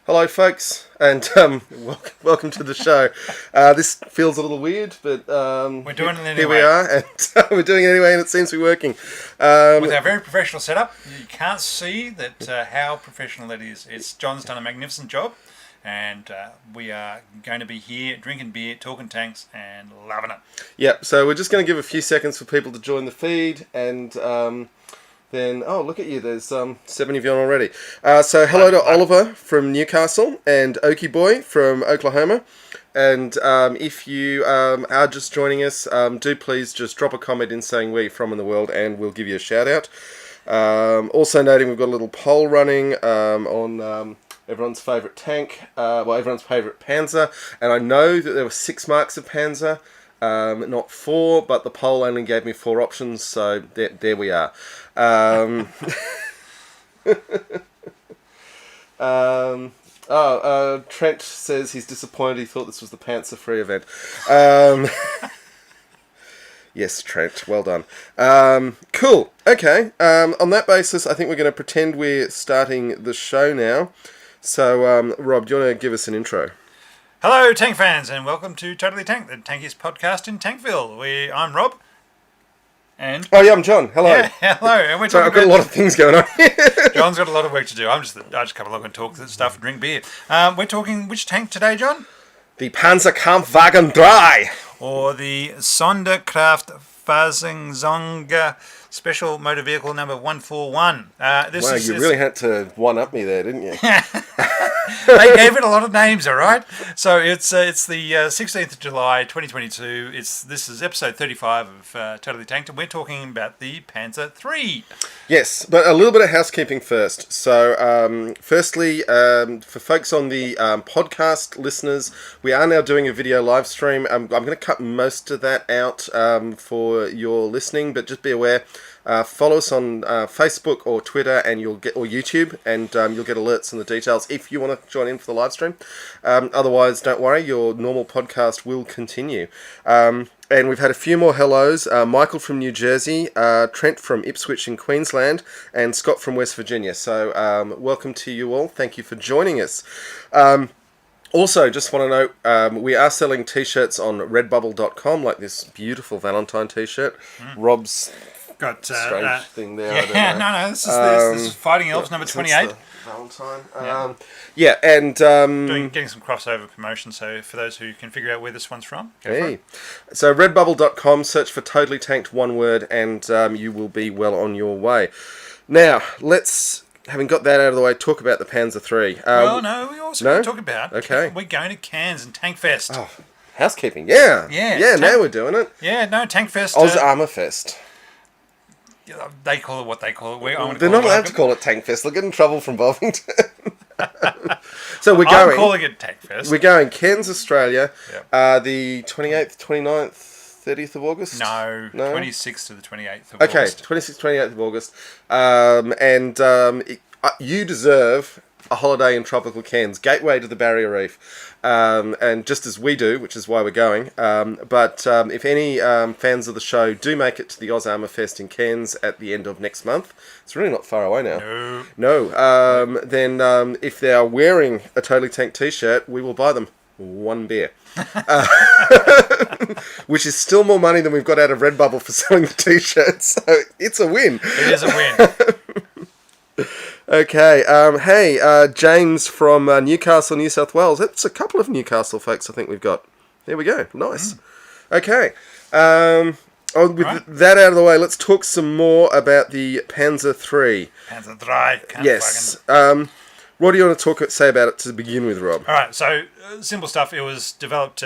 Hello, folks, and welcome to the show. This feels a little weird, but we're doing it anyway. Here we are, and we're doing it anyway, and it seems to be working. With our very professional setup, you can't see that how professional it is. John's done a magnificent job, and we are going to be here drinking beer, talking tanks, and loving it. Yep. So we're just going to give a few seconds for people to join the feed, and then, look at you, there's 7 of you on already. So hello to Oliver from Newcastle and Okie Boy from Oklahoma. And if you are just joining us, do please just drop a comment in saying where you're from in the world and we'll give you a shout out. Also noting we've got a little poll running on everyone's favourite tank, everyone's favourite Panzer. And I know that there were 6 marks of Panzer. Not 4, but the poll only gave me 4 options, so there we are. Trent says he's disappointed. He thought this was the Panzer free event. Yes, Trent, well done. Cool. Okay. On that basis, I think we're going to pretend we're starting the show now. So, Rob, do you want to give us an intro? Hello, tank fans, and welcome to Totally Tank, the tankiest podcast in Tankville. I'm Rob. And I'm John. Hello. Yeah, hello. And we're Sorry, I've got a lot of things going on. John's got a lot of work to do. I just come along and talk stuff and drink beer. We're talking which tank today, John? The Panzerkampfwagen 3. Or the Sonderkraftfahrzeuge Special Motor Vehicle number 141. You really had to one-up me there, didn't you? They gave it a lot of names, all right? So it's the 16th of July, 2022. This is episode 35 of Totally Tanked, and we're talking about the Panzer III. Yes, but a little bit of housekeeping first. So, firstly, for folks on the podcast listeners, we are now doing a video live stream. I'm going to cut most of that out for your listening, but just be aware. Follow us on Facebook or Twitter, and or YouTube, and you'll get alerts and the details if you want to join in for the live stream. Otherwise, don't worry, your normal podcast will continue. And we've had a few more hellos. Michael from New Jersey, Trent from Ipswich in Queensland, and Scott from West Virginia. So welcome to you all. Thank you for joining us. Also, just want to note, we are selling t-shirts on redbubble.com, like this beautiful Valentine t-shirt. Rob's got strange thing there. Yeah, no, this is Fighting Elves number 28. Valentine. Getting some crossover promotion. So for those who can figure out where this one's from, go for it. So redbubble.com, search for Totally Tanked, one word, and you will be well on your way. Now let's, having got that out of the way, talk about the Panzer III. We also talk about. Okay, we're going to Cairns and Tank Fest. Oh, housekeeping. Yeah. Now we're doing it. Yeah, no, Tank Fest. Oz Armour Fest. They call it what they call it. They're not allowed to call it Tank Fest. They'll get in trouble from Bovington. So I'm calling it Tank Fest. We're going Cairns, Australia, the 28th, 29th, 30th of August? No, 26th to the 28th of August. Okay, 26th, 28th of August. You deserve a holiday in tropical Cairns, gateway to the Barrier Reef. And just as we do, which is why we're going. But if any fans of the show do make it to the Oz Armour Fest in Cairns at the end of next month, it's really not far away now. No. Then if they are wearing a Totally Tank t-shirt, we will buy them 1 beer. Which is still more money than we've got out of Redbubble for selling the t-shirts. So it's a win. It is a win. Okay, James from Newcastle, New South Wales. That's a couple of Newcastle folks I think we've got. There we go. Nice. Okay. That out of the way, let's talk some more about the Panzer III. Panzer III. Yes. What do you want to say about it to begin with, Rob? All right, so simple stuff. It was developed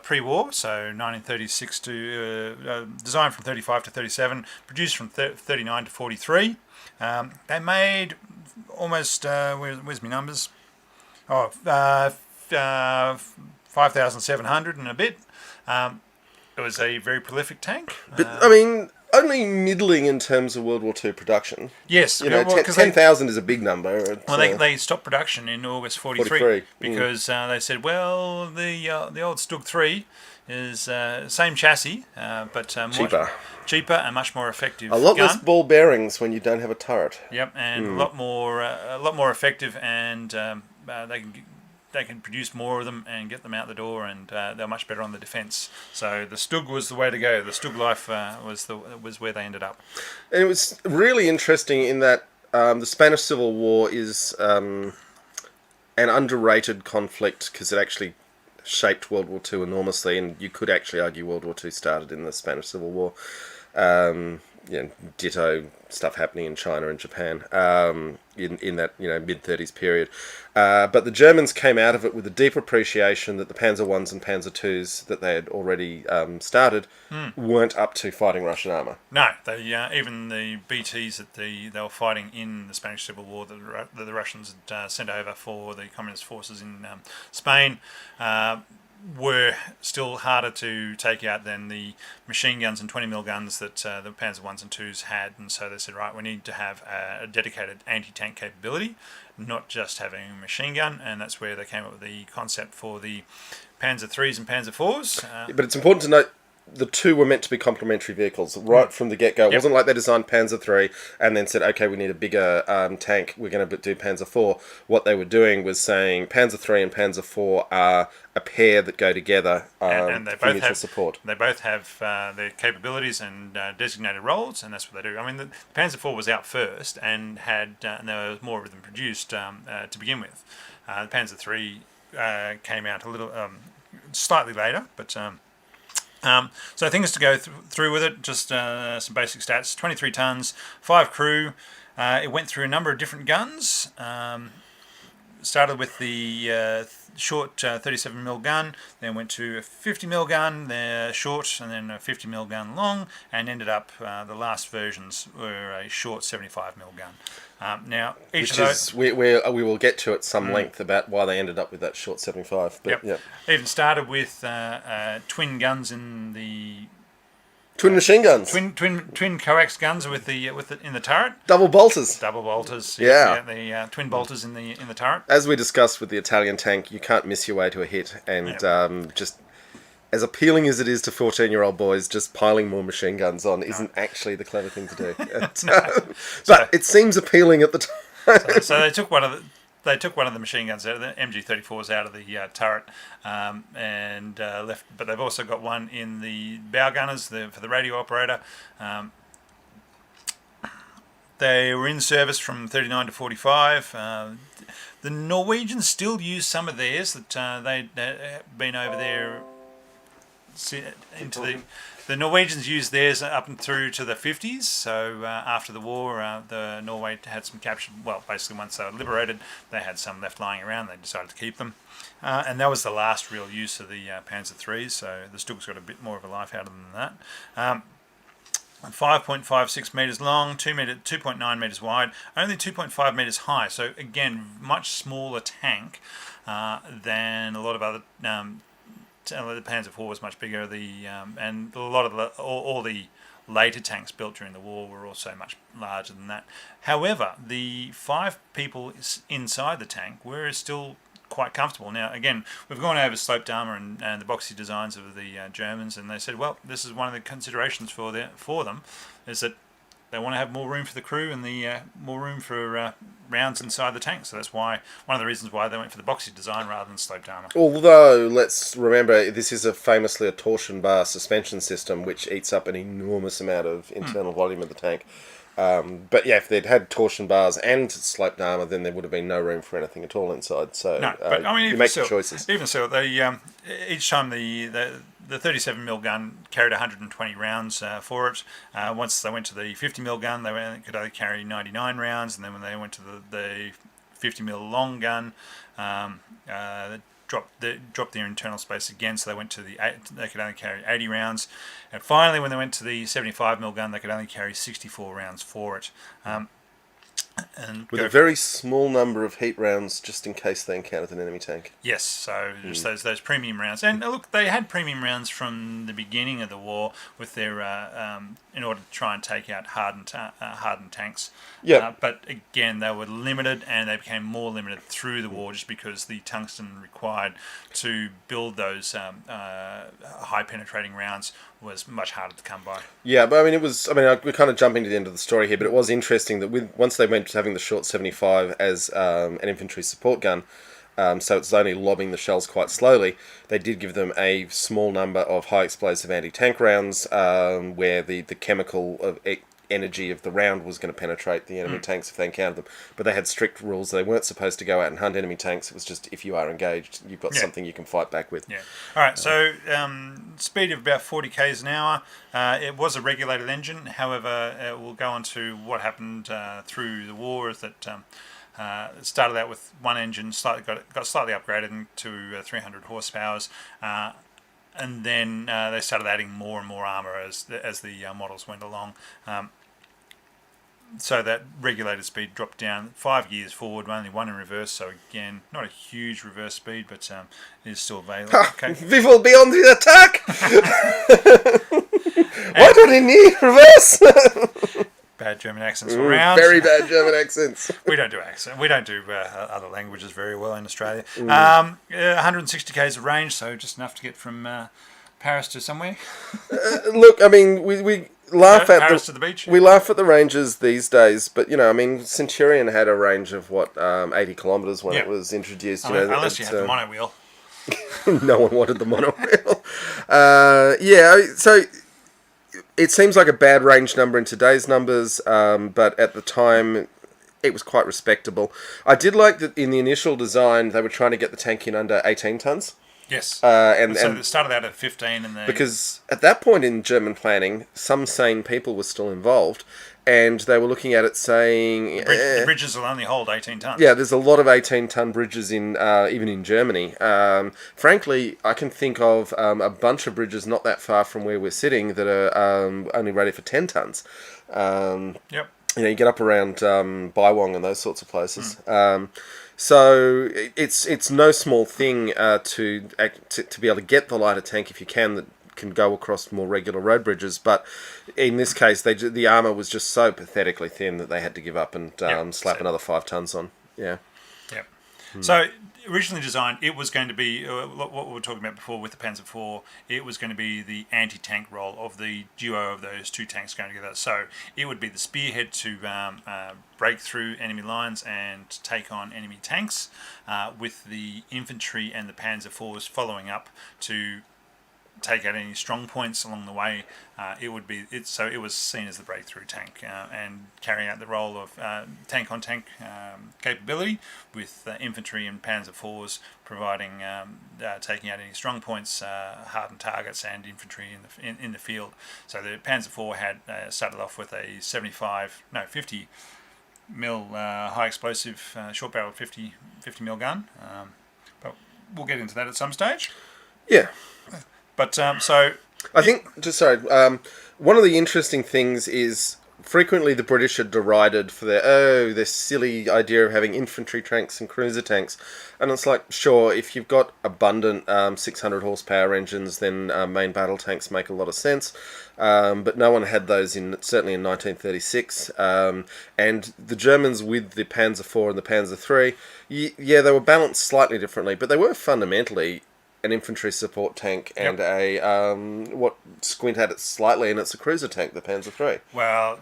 pre-war, so 1936 to designed from 35 to 37, produced from 39 to 43. They made almost, where's my numbers? 5,700 and a bit. It was a very prolific tank. But, I mean, only middling in terms of World War II production. Yes. 10,000 is a big number. They stopped production in August 43 because they said, well, the old Stug 3 is same chassis, but cheaper and much more effective. A lot less ball bearings when you don't have a turret. Yep, and a lot more effective and they can produce more of them and get them out the door, and they're much better on the defence. So the Stug was the way to go. The Stug Life was where they ended up. And it was really interesting in that the Spanish Civil War is an underrated conflict because it actually shaped World War II enormously, and you could actually argue World War II started in the Spanish Civil War. Ditto stuff happening in China and Japan in that mid-30s period. But the Germans came out of it with a deep appreciation that the Panzer Is and Panzer IIs that they had already started weren't up to fighting Russian armour. No, they even the BTs that they were fighting in the Spanish Civil War that the Russians had sent over for the communist forces in Spain were still harder to take out than the machine guns and 20mm guns that the Panzer Is and IIs had. And so they said, right, we need to have a dedicated anti-tank capability, not just having a machine gun. And that's where they came up with the concept for the Panzer IIIs and Panzer IVs. But it's important to note the two were meant to be complementary vehicles right from the get-go. It wasn't like they designed Panzer III and then said, okay, we need a bigger tank, we're going to do Panzer IV. What they were doing was saying Panzer III and Panzer IV are a pair that go together and they for both mutual have support. They both have their capabilities and designated roles, and that's what they do. I mean, the Panzer IV was out first and had and there was more of them produced to begin with. The Panzer III came out a little slightly later, but so things to go through with it, just some basic stats. 23 tons, 5 crew. It went through a number of different guns. Started with the short 37mm gun, then went to a 50mm gun, the short, and then a 50mm gun long, and ended up, the last versions were a short 75mm gun. Now, each of those... we will get to at some length about why they ended up with that short 75. But, Even started with twin guns in the... Twin machine guns. Twin coax guns with the in the turret. Double bolters. Double bolters. Yeah. The twin bolters in the turret. As we discussed with the Italian tank, you can't miss your way to a hit, and just as appealing as it is to 14-year-old boys, just piling more machine guns on isn't actually the clever thing to do. But it seems appealing at the time. So they took one of the machine guns out of the MG34s out of the turret and left, but they've also got one in the bow gunners for the radio operator. They were in service from 39 to 45. The Norwegians still use some of theirs that they'd been over there into the Norwegians used theirs up and through to the 50s. So after the war, the Norway had some captured. Well, basically once they were liberated, they had some left lying around. They decided to keep them, and that was the last real use of the Panzer IIIs. So the Stug's got a bit more of a life out of them than that. 5.56 metres long, 2.9 metres wide, only 2.5 metres high. So again, much smaller tank than a lot of other. The Panzer IV was much bigger. And a lot of all the later tanks built during the war were also much larger than that. However, the 5 people inside the tank were still quite comfortable. Now, again, we've gone over sloped armour and the boxy designs of the Germans, and they said, well, this is one of the considerations for them, is that they want to have more room for the crew and the more room for rounds inside the tank. So that's why one of the reasons why they went for the boxy design rather than sloped armour. Although, let's remember, this is famously a torsion bar suspension system which eats up an enormous amount of internal volume of the tank. But yeah, if they'd had torsion bars and sloped armour, then there would have been no room for anything at all inside. So no, but I mean, you make the choices. Even so, they each time the 37mm gun carried 120 rounds for it. Once they went to the 50mm gun, they could only carry 99 rounds, and then when they went to the 50mm long gun, they dropped their internal space again, so they went to they could only carry 80 rounds, and finally when they went to the 75mm gun, they could only carry 64 rounds for it. And with a very small number of heat rounds, just in case they encountered an enemy tank. Yes, so just those premium rounds. And look, they had premium rounds from the beginning of the war with their in order to try and take out hardened tanks. Yeah. But again, they were limited, and they became more limited through the war, just because the tungsten required to build those high penetrating rounds was much harder to come by. Yeah, but we're kind of jumping to the end of the story here, but it was interesting that once they went to having the short 75 as an infantry support gun, so it's only lobbing the shells quite slowly. They did give them a small number of high explosive anti-tank rounds, where the chemical of energy of the round was going to penetrate the enemy tanks if they encountered them. But they had strict rules. They weren't supposed to go out and hunt enemy tanks. It was just, if you are engaged, you've got something you can fight back with. Yeah. All right. So speed of about 40 k's an hour. It was a regulated engine. However, we'll go on to what happened through the war. Is that it started out with one engine, got slightly upgraded to 300 horsepower. And then they started adding more and more armour as the models went along. So that regulated speed dropped down 5 gears forward, only one in reverse. So again, not a huge reverse speed, but it is still available. Okay. We will be on the attack! Why do they need reverse? Bad German accents all round. Very bad German accents. We don't do accent. We don't do other languages very well in Australia. 160 k's of range, so just enough to get from Paris to somewhere. Look, I mean, we laugh at Paris to the beach. We laugh at the ranges these days, but I mean, Centurion had a range of 80 kilometres when it was introduced. Unless you had the mono wheel. No one wanted the mono wheel. So it seems like a bad range number in today's numbers, but at the time it was quite respectable. I did like that in the initial design they were trying to get the tank in under 18 tonnes. Yes. So it started out at 15, and because at that point in German planning, some sane people were still involved, and they were looking at it saying the bridges will only hold 18 tonnes. Yeah, there's a lot of 18-ton bridges in even in Germany. Frankly, I can think of a bunch of bridges not that far from where we're sitting that are only rated for 10 tons. Yep. You get up around Baiwang and those sorts of places. So it's no small thing to be able to get the lighter tank if you can go across more regular road bridges. But in this case, the armour was just so pathetically thin that they had to give up and slap another 5 tons on. Yeah. Yep. So originally designed, it was going to be what we were talking about before with the Panzer IV. It was going to be the anti-tank role of the duo of those two tanks going together. So it would be the spearhead to break through enemy lines and take on enemy tanks, with the infantry and the Panzer IVs following up to take out any strong points along the way. It was seen as the breakthrough tank, and carrying out the role of tank on tank capability, with infantry and Panzer IVs providing taking out any strong points, hardened targets, and infantry in the field. So the Panzer IV had started off with a 50 mil high explosive short barrel 50 mil gun, but we'll get into that at some stage. Yeah. But so I think, one of the interesting things is frequently the British are derided for their silly idea of having infantry tanks and cruiser tanks. And it's like, sure, if you've got abundant 600 horsepower engines, then main battle tanks make a lot of sense. But no one had those certainly in 1936. And the Germans with the Panzer IV and the Panzer III, they were balanced slightly differently, but they were fundamentally an infantry support tank and what Squint had it slightly, and it's a cruiser tank, the Panzer III. Well,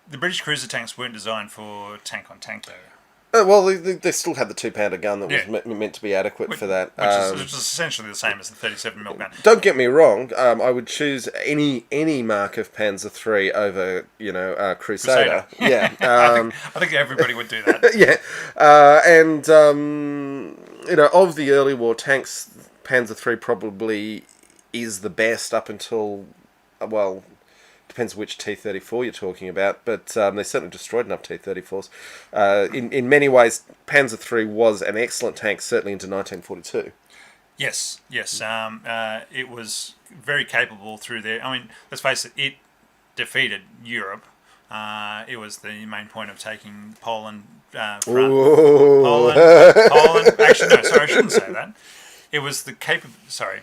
the British cruiser tanks weren't designed for tank on tank though. Well, they still had the 2-pounder gun that was meant to be adequate for that. Which is essentially the same as the 37mm gun. Don't get me wrong. I would choose any mark of Panzer III over, Crusader. Yeah. I think everybody would do that. Yeah. Of the early war tanks, Panzer III probably is the best up until, depends which T-34 you're talking about, but they certainly destroyed enough T-34s. In many ways, Panzer III was an excellent tank, certainly into 1942. Yes. It was very capable through there. I mean, let's face it defeated Europe. It was the main point of taking Poland. Poland. Actually, no, sorry, I shouldn't say that. It was the Sorry.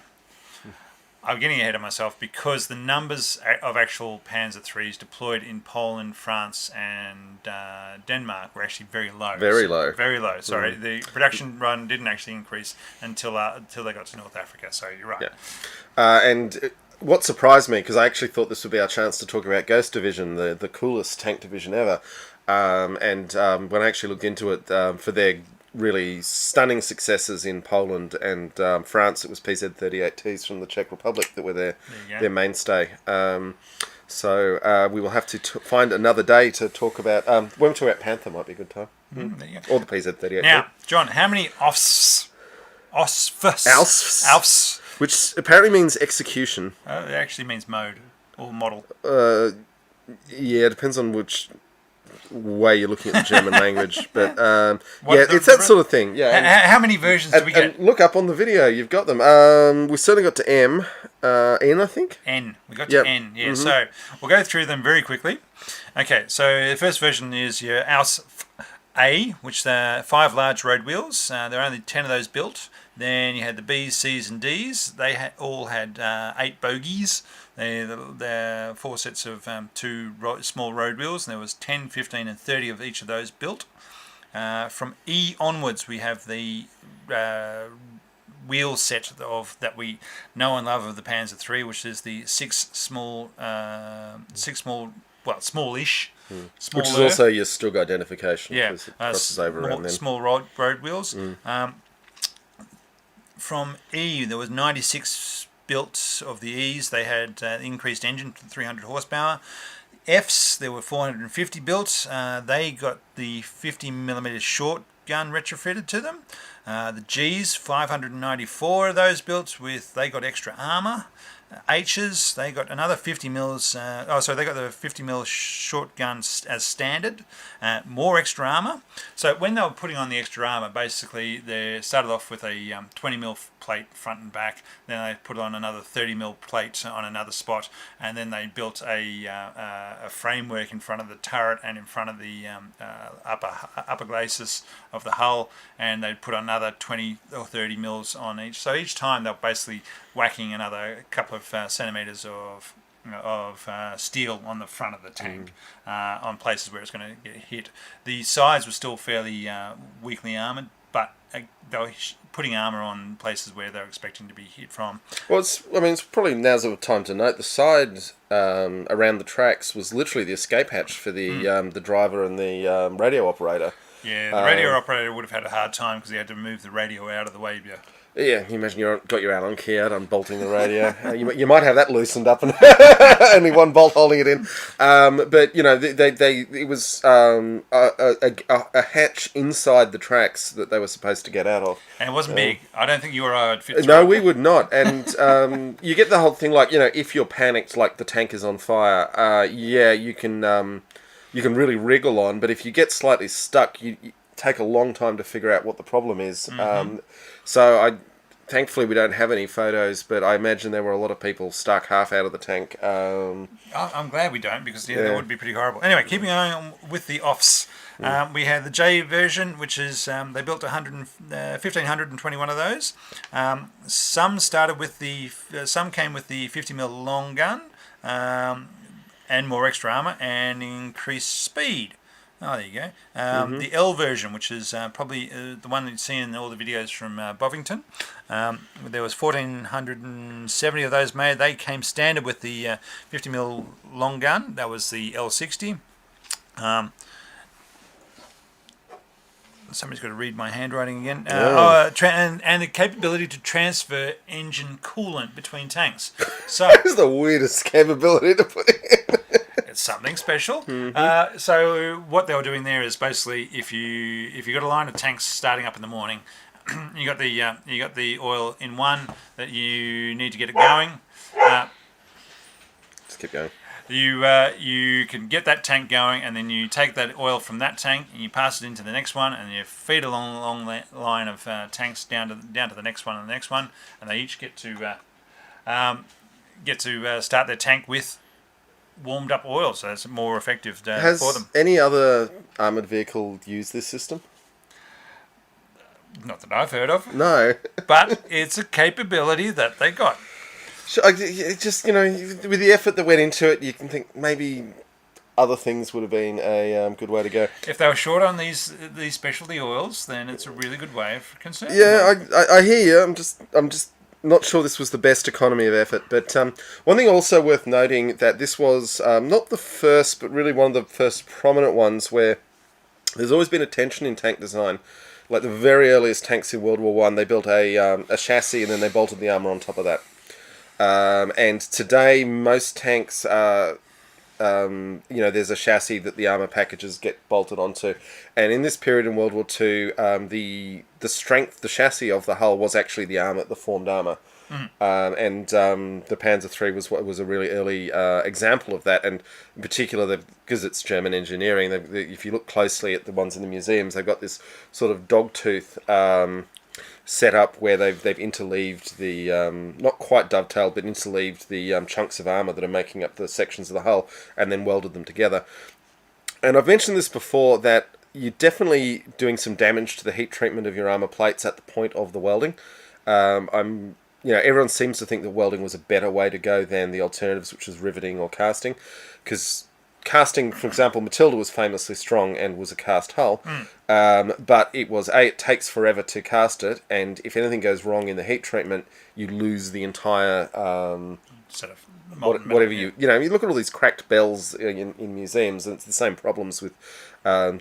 I'm getting ahead of myself because the numbers of actual Panzer IIIs deployed in Poland, France, and Denmark were actually very low. Very low. Very low. Sorry, the production run didn't actually increase until they got to North Africa. So you're right. Yeah. And what surprised me, because I actually thought this would be our chance to talk about Ghost Division, the coolest tank division ever. When I actually looked into it, for their really stunning successes in Poland and France. It was PZ-38Ts from the Czech Republic that were their mainstay. So we will have to find another day to talk about. When we talk about Panther, might be a good time. There you go. Or the PZ-38. Now, John, how many Ausfs? Ausfs, which apparently means execution. It actually means mode or model. Yeah, it depends on which way you're looking at the German language, but it's that sort of thing. Yeah. How many versions do we get? And look up on the video, you've got them. We certainly got to N, I think. N. We got to N. Yeah. Mm-hmm. So we'll go through them very quickly. Okay. So the first version is your Aus A, which are 5 large road wheels. There are only 10 of those built. Then you had the B's, C's, and D's. They all had 8 bogies. They're 4 sets of 2 small road wheels, and there was 10, 15, and 30 of each of those built. From E onwards, we have the wheel set that we know and love of the Panzer III, which is the 6 small, smallish. Which is also your Stug identification. Yeah, it crosses over around then. Small road wheels. From E, there was 96 built of the E's. They had increased engine to 300 horsepower. F's, there were 450 built. They got the 50mm short gun retrofitted to them. The G's, 594 of those built they got extra armour. H's, they got another 50 mils. They got the 50 mil short guns as standard. More extra armour. So when they were putting on the extra armour, basically they started off with a 20 mil plate front and back. Then they put on another 30 mil plate on another spot, and then they built a framework in front of the turret and in front of the upper glacis of the hull, and they put another 20 or 30 mils on each. So each time they're basically whacking another couple of centimetres of steel on the front of the tank on places where it's going to get hit. The sides were still fairly weakly armoured, but they were putting armour on places where they were expecting to be hit from. Well, it's probably now's the time to note the side around the tracks was literally the escape hatch for the driver and the radio operator. Yeah, the radio operator would have had a hard time because he had to move the radio out of the way. Yeah, you imagine you've got your Allen key out, unbolting the radio. You might have that loosened up and only one bolt holding it in. But it was a hatch inside the tracks that they were supposed to get out of. And it wasn't big. I don't think you or I would fit. No, we would not. And you get the whole thing like if you're panicked, like the tank is on fire. You can really wriggle on, but if you get slightly stuck, you take a long time to figure out what the problem is. Mm-hmm. Thankfully we don't have any photos, but I imagine there were a lot of people stuck half out of the tank. I'm glad we don't, because that would be pretty horrible. Anyway, keeping on with the offs, we had the J version, which is they built 1,521 of those. Some came with the 50mm long gun and more extra armour and increased speed. Oh, there you go. The L version, which is probably the one that you've seen in all the videos from Bovington. There was 1,470 of those made. They came standard with the 50mm long gun. That was the L60. Somebody's got to read my handwriting again. And the capability to transfer engine coolant between tanks. So that's the weirdest capability to put in. It's something special. Mm-hmm. So what they were doing there is basically if you got a line of tanks starting up in the morning, you got the oil in one that you need to get it going. Just keep going. You can get that tank going, and then you take that oil from that tank and you pass it into the next one, and you feed along that line of tanks down to the next one and the next one, and they each get to start their tank with warmed up oil, so it's more effective for them. Has any other armoured vehicle used this system? Not that I've heard of. No. But it's a capability that they got. Just, with the effort that went into it, you can think maybe other things would have been a good way to go. If they were short on these specialty oils, then it's a really good way of conserving. Yeah, I hear you. I'm just not sure this was the best economy of effort. But one thing also worth noting that this was not the first, but really one of the first prominent ones where there's always been attention in tank design like the very earliest tanks in World War One, they built a chassis and then they bolted the armour on top of that. And today, most tanks are, there's a chassis that the armour packages get bolted onto. And in this period in World War Two, the strength, the chassis of the hull was actually the armour, the formed armour. The Panzer III was a really early example of that, and in particular, because it's German engineering, if you look closely at the ones in the museums, they've got this sort of dogtooth set up where they've interleaved the not quite dovetailed, but interleaved the chunks of armour that are making up the sections of the hull, and then welded them together. And I've mentioned this before, that you're definitely doing some damage to the heat treatment of your armour plates at the point of the welding. Everyone seems to think that welding was a better way to go than the alternatives, which was riveting or casting, because casting, for example, Matilda was famously strong and was a cast hull, but it takes forever to cast it, and if anything goes wrong in the heat treatment, you lose the entire Sort of whatever you look at all these cracked bells in museums, and it's the same problems with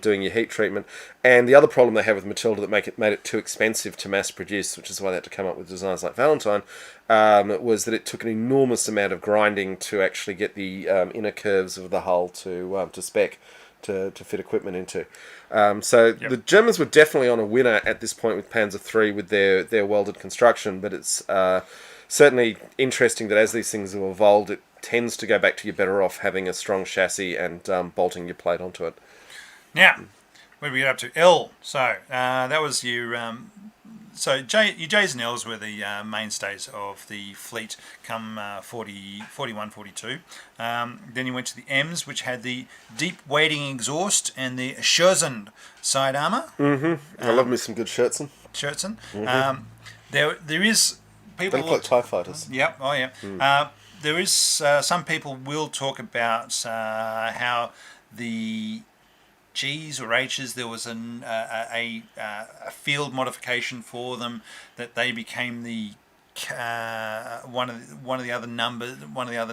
doing your heat treatment. And the other problem they have with Matilda that made it too expensive to mass produce, which is why they had to come up with designs like Valentine, was that it took an enormous amount of grinding to actually get the inner curves of the hull to spec to fit equipment into. The Germans were definitely on a winner at this point with Panzer III with their welded construction, but it's certainly interesting that as these things have evolved, it tends to go back to you're better off having a strong chassis and bolting your plate onto it. Now, where we get up to L. So that was your your J's and L's were the mainstays of the fleet come 41, 42. Then you went to the M's, which had the deep wading exhaust and the Scherzen side armour. I love me some good Scherzen. There is people they look like TIE fighters. Yep. Oh yeah. There is some people will talk about how the G's or H's, there was a field modification for them, that they became the one of the other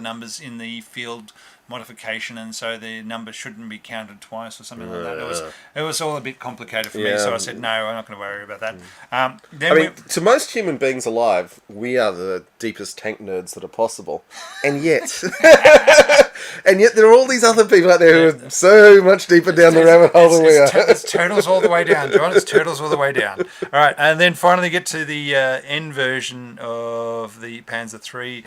numbers in the field modification, and so the number shouldn't be counted twice or something like that. It was all a bit complicated for me, so I said no, I'm not going to worry about that. To most human beings alive, we are the deepest tank nerds that are possible, and yet there are all these other people out there who are so much deeper down the rabbit hole than we are. It's turtles all the way down, John. It's turtles all the way down. All right, and then finally get to the N version of the Panzer III,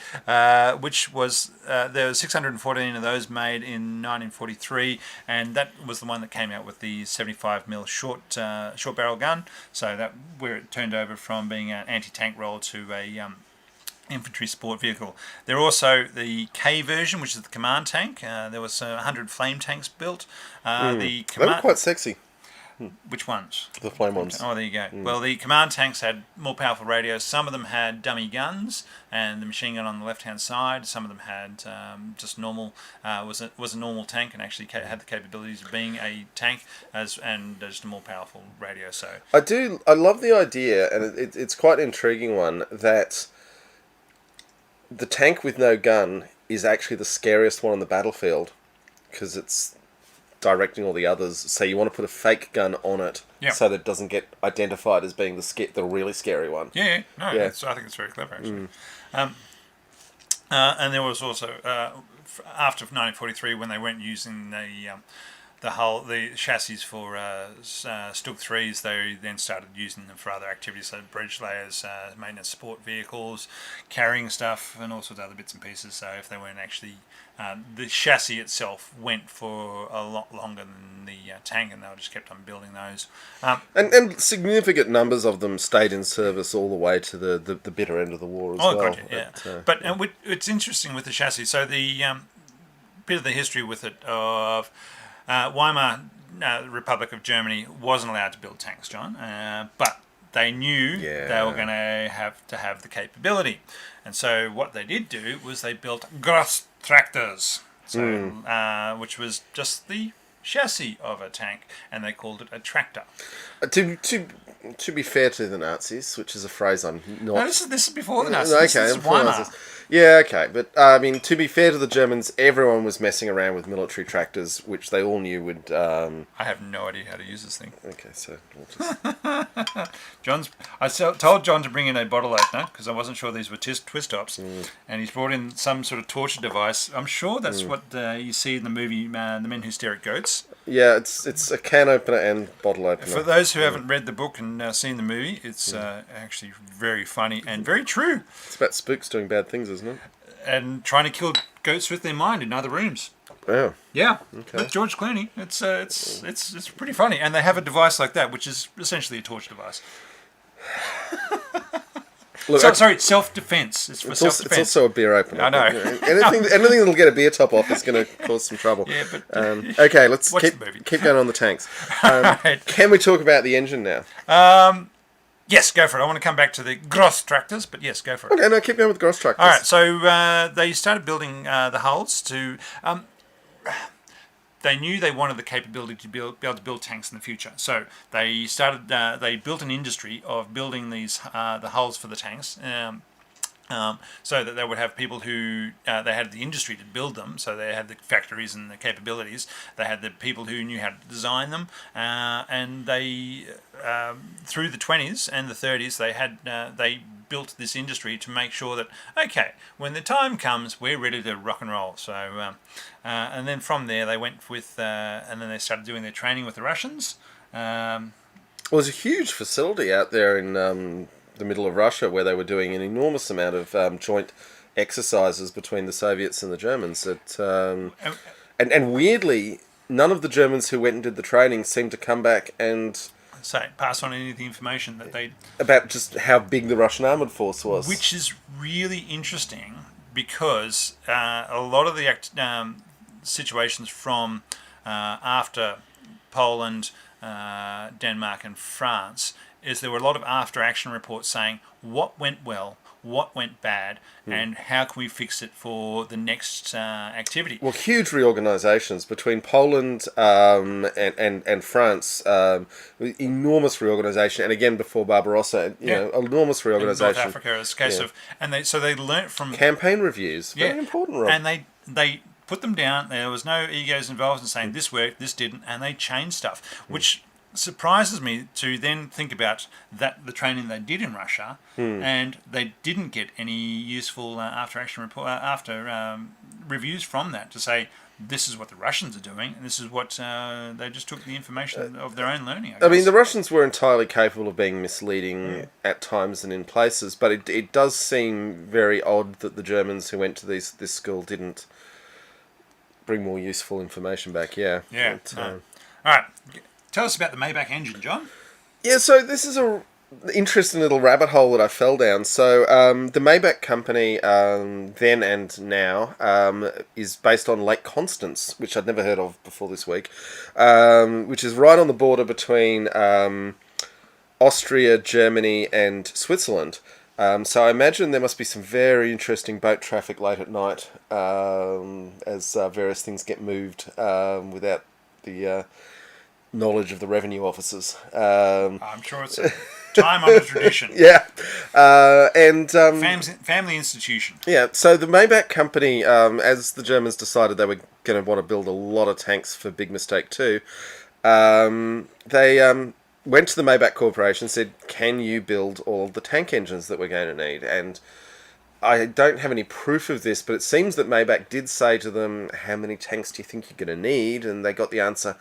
which was there were 614 of those made in 1943, and that was the one that came out with the 75mm short barrel gun. So that where it turned over from being an anti-tank role to a infantry sport vehicle. There are also the K version, which is the command tank. There was 100 flame tanks built. They were quite sexy. Which ones? The flame ones. Oh, there you go. Well, the command tanks had more powerful radios. Some of them had dummy guns and the machine gun on the left-hand side. Some of them had just normal. Was a normal tank and actually had the capabilities of being a tank and just a more powerful radio. So I love the idea, and it's quite an intriguing one, that the tank with no gun is actually the scariest one on the battlefield, because it's directing all the others. So you want to put a fake gun on it, so that it doesn't get identified as being the really scary one. I think it's very clever actually. And there was also after 1943, when they weren't using the chassis for Stug 3s, they then started using them for other activities, so bridge layers, maintenance support vehicles, carrying stuff, and all sorts of other bits and pieces. So if they weren't actually, the chassis itself went for a lot longer than the tank, and they just kept on building those. And significant numbers of them stayed in service all the way to the bitter end of the war as well. Gotcha, But it's interesting with the chassis. So the bit of the history with it of Weimar Republic of Germany wasn't allowed to build tanks, John, but they knew they were going to have the capability. And so what they did do was they built Gross tractors, which was just the chassis of a tank, and they called it a tractor. To be fair to the Nazis, which is a phrase I'm not... No, this is before the Nazis. Okay, This is Weimar. Yeah, okay, but I mean, to be fair to the Germans, everyone was messing around with military tractors, which they all knew would... I have no idea how to use this thing. Okay, so we'll just... I told John to bring in a bottle opener because I wasn't sure these were twist tops, and he's brought in some sort of torture device. I'm sure that's what you see in the movie The Men Who Stare at Goats. Yeah, it's a can opener and bottle opener. For those who haven't read the book and seen the movie, it's actually very funny and very true. It's about spooks doing bad things, isn't it? And trying to kill goats with their mind in other rooms. Oh. Yeah, Okay. with George Clooney. It's pretty funny, and they have a device like that, which is essentially a torture device. Look, Sorry, self-defense. It's for self-defense. It's also a beer opener. I know. Anything that'll get a beer top off is going to cause some trouble. Yeah, but okay, let's watch the movie. keep going on the tanks. Right. Can we talk about the engine now? Yes, go for it. I want to come back to the Gross tractors, but yes, go for it. Okay, no, keep going with the Gross tractors. All right, so they started building the hulls to... they knew they wanted the capability to be able to build tanks in the future. So they started. They built an industry of building these the hulls for the tanks, so that they would have people who they had the industry to build them. So they had the factories and the capabilities. They had the people who knew how to design them, and they through the 20s and the 30s they built this industry to make sure that, okay, when the time comes, we're ready to rock and roll. So, and then from there they went with, and then they started doing their training with the Russians. Well, there's a huge facility out there in the middle of Russia where they were doing an enormous amount of joint exercises between the Soviets and the Germans. And weirdly, none of the Germans who went and did the training seemed to come back and... pass on any of the information that they... About just how big the Russian armoured force was. Which is really interesting because a lot of the situations from after Poland, Denmark and France is there were a lot of after-action reports saying what went well, what went bad, and how can we fix it for the next activity. Well, huge reorganisations between Poland and France, enormous reorganisation, and again before Barbarossa, you know, enormous reorganisation. North Africa is a case of, and they learnt from campaign reviews, very important role. and they put them down. There was no egos involved in saying this worked, this didn't, and they changed stuff, which surprises me to then think about that the training they did in Russia, and they didn't get any useful after-action report reviews from that to say this is what the Russians are doing, and this is what they just took the information of their own learning. I mean, the Russians were entirely capable of being misleading at times and in places, but it does seem very odd that the Germans who went to this school didn't bring more useful information back. Yeah. But, all right. Tell us about the Maybach engine, John. Yeah, so this is a interesting little rabbit hole that I fell down. So the Maybach company then and now is based on Lake Constance, which I'd never heard of before this week, which is right on the border between Austria, Germany and Switzerland. So I imagine there must be some very interesting boat traffic late at night as various things get moved without the... knowledge of the revenue officers. I'm sure it's a time-honoured tradition. Yeah. And family institution. Yeah, so the Maybach company, as the Germans decided they were going to want to build a lot of tanks for Big Mistake 2, they went to the Maybach Corporation and said, can you build all the tank engines that we're going to need? And I don't have any proof of this, but it seems that Maybach did say to them, how many tanks do you think you're going to need? And they got the answer,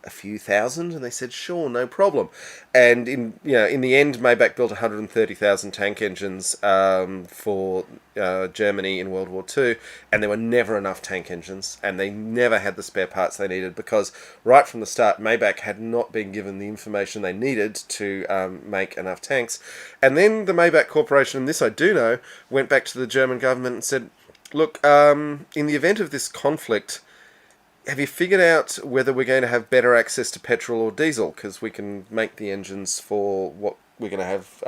a few thousand, and they said sure, no problem. And in the end, Maybach built 130,000 tank engines for Germany in World War II, and there were never enough tank engines, and they never had the spare parts they needed because right from the start, Maybach had not been given the information they needed to make enough tanks. And then the Maybach Corporation, and this I do know, went back to the German government and said, look, in the event of this conflict, have you figured out whether we're going to have better access to petrol or diesel? Because we can make the engines for what we're going to have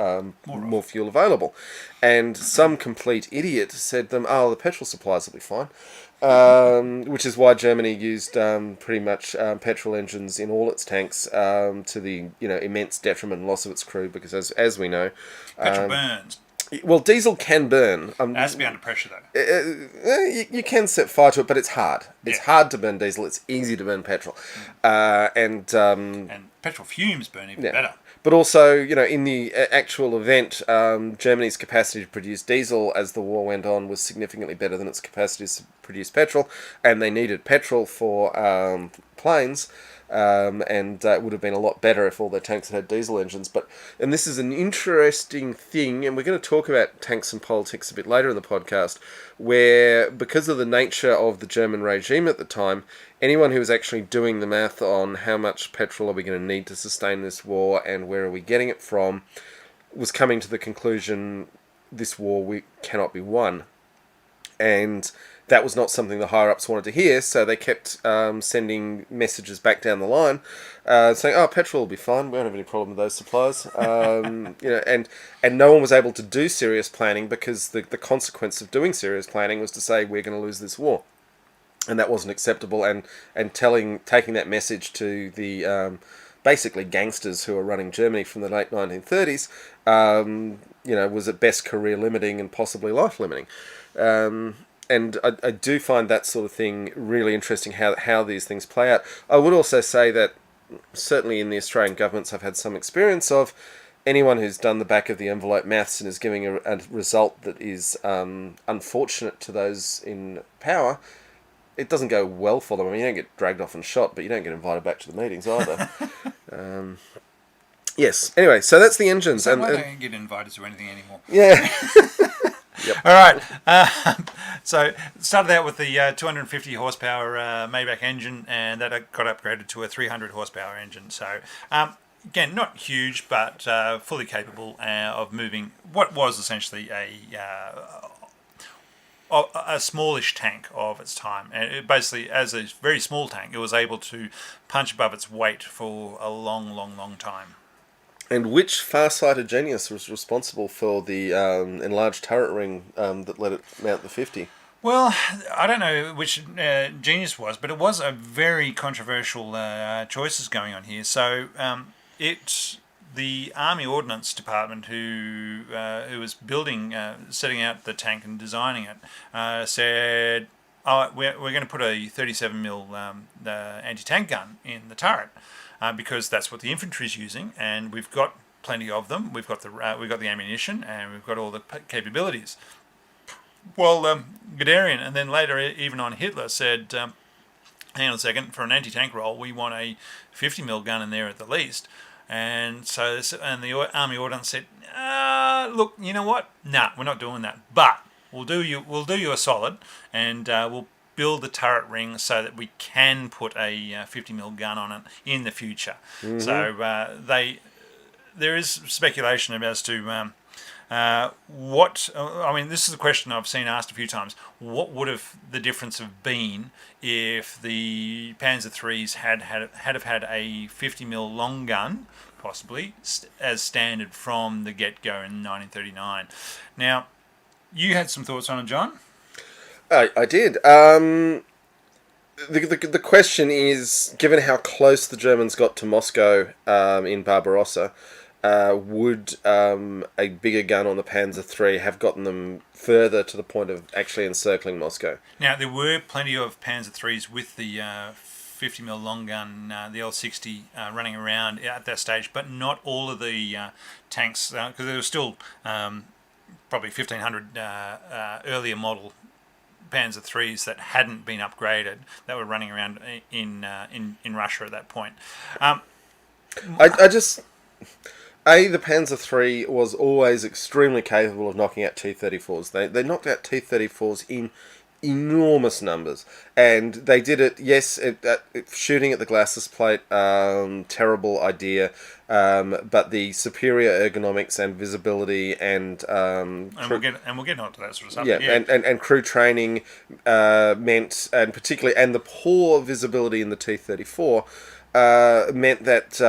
more fuel available. And some complete idiot said to them, oh, the petrol supplies will be fine. Which is why Germany used pretty much petrol engines in all its tanks to the immense detriment and loss of its crew, because as we know, Petrol burns. well, diesel can burn. It has to be under pressure, though. You can set fire to it, but it's hard. It's hard to burn diesel. It's easy to burn petrol, and petrol fumes burn even better. But also, in the actual event, Germany's capacity to produce diesel as the war went on was significantly better than its capacity to produce petrol, and they needed petrol for planes, and it would have been a lot better if all their tanks had diesel engines. And this is an interesting thing, and we're going to talk about tanks and politics a bit later in the podcast, where, because of the nature of the German regime at the time, anyone who was actually doing the math on how much petrol are we going to need to sustain this war and where are we getting it from was coming to the conclusion this war cannot be won. And that was not something the higher-ups wanted to hear, so they kept sending messages back down the line saying, oh, petrol will be fine, we don't have any problem with those supplies. And no one was able to do serious planning, because the consequence of doing serious planning was to say, we're going to lose this war. And that wasn't acceptable, and taking that message to the basically gangsters who were running Germany from the late 1930s, was at best career limiting and possibly life limiting. And I do find that sort of thing really interesting, how these things play out. I would also say that certainly in the Australian governments I've had some experience of, anyone who's done the back of the envelope maths and is giving a result that is unfortunate to those in power, it doesn't go well for them. I mean, you don't get dragged off and shot, but you don't get invited back to the meetings either. Yes. Anyway, so that's the engines. So why don't get invited to anything anymore? Yeah. Yep. All right. So started out with the 250 horsepower Maybach engine, and that got upgraded to a 300 horsepower engine. So again, not huge, but fully capable of moving what was essentially a smallish tank of its time. And it basically, as a very small tank, it was able to punch above its weight for a long, long, long time. And which far-sighted genius was responsible for the enlarged turret ring that let it mount the 50? Well, I don't know which genius was, but it was a very controversial choices going on here. So the Army Ordnance Department, who was setting out the tank and designing it, said, "Oh, we're going to put a 37mm anti-tank gun in the turret because that's what the infantry's using, and we've got plenty of them. We've got the ammunition, and we've got all the capabilities." Well, Guderian, and then later even on Hitler, said, "Hang on a second, for an anti-tank role, we want a 50mm gun in there at the least." And so, the Army Ordnance said, "Look, you know what? Nah, we're not doing that. But we'll do you a solid, and we'll build the turret ring so that we can put a 50mm gun on it in the future." Mm-hmm. So there is speculation as to what. I mean, this is a question I've seen asked a few times. What would have the difference have been if the Panzer IIIs had a 50mm long gun, possibly as standard from the get-go in 1939? Now, you had some thoughts on it, John? I did. The question is, given how close the Germans got to Moscow in Barbarossa, would a bigger gun on the Panzer III have gotten them further to the point of actually encircling Moscow? Now, there were plenty of Panzer IIIs with the 50mm long gun, the L60, running around at that stage, but not all of the tanks, because there were still probably 1,500 earlier model Panzer IIIs that hadn't been upgraded, that were running around in Russia at that point. The Panzer III was always extremely capable of knocking out T-34s. They knocked out T-34s in enormous numbers, and they did it. Yes, shooting at the Glasses plate, terrible idea. But the superior ergonomics and visibility and we'll get onto that sort of stuff. Yeah, and crew training meant, and particularly, the poor visibility in the T-34 meant that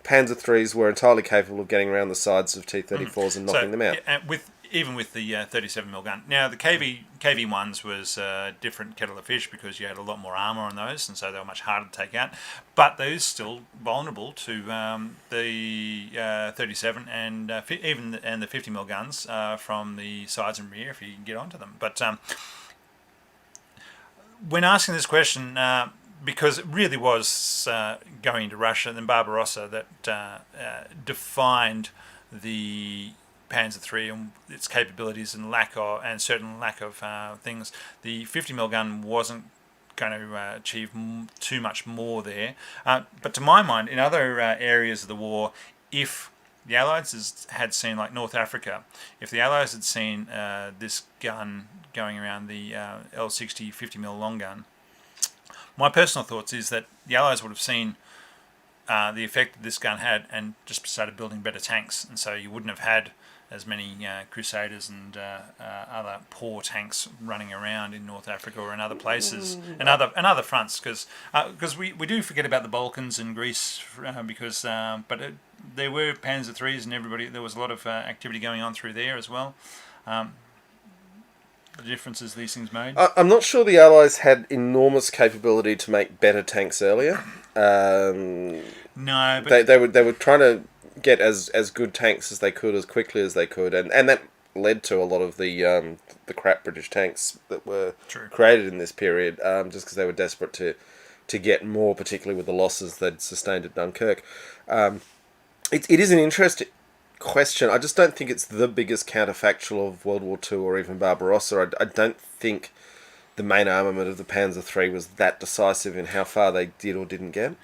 Panzer IIIs were entirely capable of getting around the sides of T-34s and knocking them out. Yeah, even with the 37mm gun. Now the KV1s was a different kettle of fish because you had a lot more armour on those, and so they were much harder to take out. But those still vulnerable to the 37 and the 50mm guns from the sides and rear if you can get onto them. But when asking this question, because it really was going into Russia and then Barbarossa that defined the Panzer III and its capabilities and certain lack of things. The 50mm gun wasn't going to achieve too much more there. But to my mind, in other areas of the war, if the Allies had seen, like North Africa, if the Allies had seen this gun going around the L60 50mm long gun, my personal thoughts is that the Allies would have seen the effect that this gun had and just started building better tanks, and so you wouldn't have had as many Crusaders and other poor tanks running around in North Africa or in other places and other fronts, because we do forget about the Balkans and Greece there were Panzer IIIs and there was a lot of activity going on through there as well. The differences these things made. I'm not sure the Allies had enormous capability to make better tanks earlier. No, but they were trying to get as good tanks as they could as quickly as they could, and that led to a lot of the crap British tanks that were created in this period, just because they were desperate to get more, particularly with the losses they'd sustained at Dunkirk. It is an interesting question. I just don't think it's the biggest counterfactual of World War II or even Barbarossa. I don't think the main armament of the Panzer III was that decisive in how far they did or didn't get.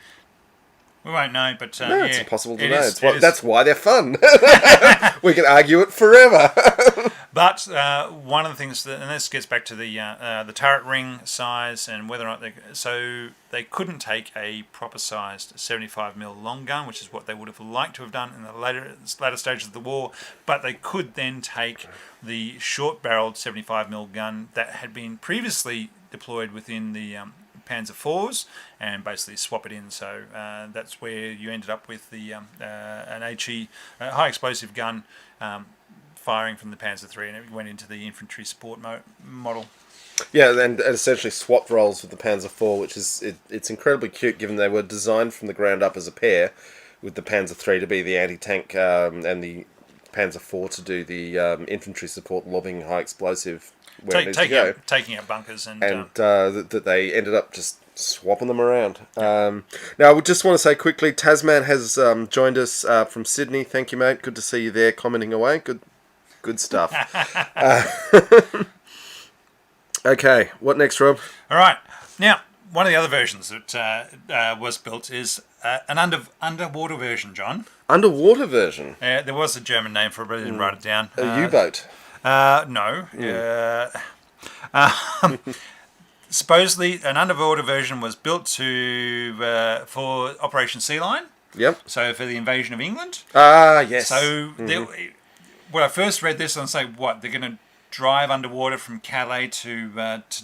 We won't know, but no, it's impossible to know. That's why they're fun. We can argue it forever. But one of the things and this gets back to the turret ring size and whether or not they couldn't take a proper sized 75mm long gun, which is what they would have liked to have done in the later stages of the war. But they could then take the short barreled 75mm gun that had been previously deployed within the Panzer IVs and basically swap it in. So that's where you ended up with an HE high explosive gun firing from the Panzer III, and it went into the infantry support model. Yeah, and essentially swapped roles with the Panzer IV, which is it's incredibly cute given they were designed from the ground up as a pair, with the Panzer III to be the anti-tank and the Panzer IV to do the infantry support, lobbing high explosive where it needs to go. Taking out bunkers. And that they ended up just swapping them around. Now, I would just want to say quickly, Tasman has joined us from Sydney. Thank you, mate. Good to see you there, commenting away. Good stuff. Okay, what next, Rob? All right. Now, one of the other versions that was built is an underwater version, John. Underwater version? There was a German name for it, but I didn't write it down. A U-boat? No. Supposedly, an underwater version was built for Operation Sea Lion. Yep. So for the invasion of England. Ah, yes. So when I first read this, I was like, what, they're going to drive underwater from Calais to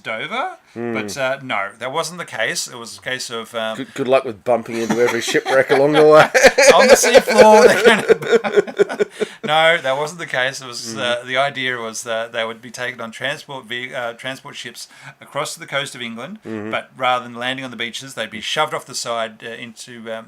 Dover? But no, that wasn't the case. It was a case of... good luck with bumping into every shipwreck along the way. On the seafloor. No, that wasn't the case. It was the idea was that they would be taken on transport ships across to the coast of England, but rather than landing on the beaches, they'd be shoved off the side into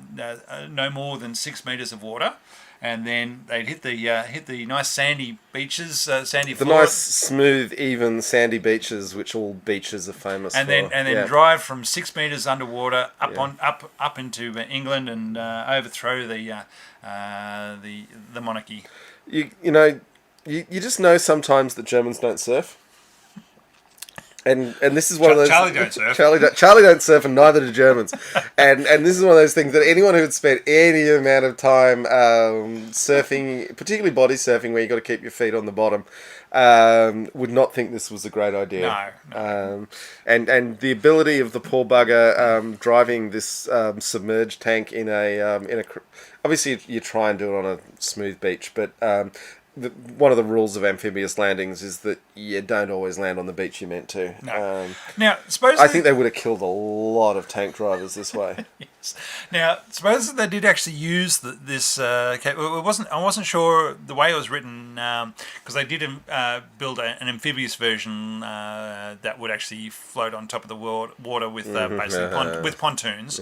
no more than 6 metres of water. And then they'd hit the nice sandy beaches, sandy floor. The nice, smooth, even sandy beaches, which all beaches are famous for. And then drive from 6 metres underwater up into England and overthrow the monarchy. You just know sometimes that Germans don't surf. And this is one of those... Charlie don't surf. Charlie don't surf, and neither do Germans. and this is one of those things that anyone who had spent any amount of time surfing, particularly body surfing, where you've got to keep your feet on the bottom, would not think this was a great idea. No. And the ability of the poor bugger driving this submerged tank in a... Obviously, you try and do it on a smooth beach, but one of the rules of amphibious landings is that you don't always land on the beach you meant to. No. Now, suppose I think they would have killed a lot of tank drivers this way. yes. Now, suppose that they did actually use this. It wasn't. I wasn't sure the way it was written because they did build an amphibious version that would actually float on top of the water with basically with pontoons.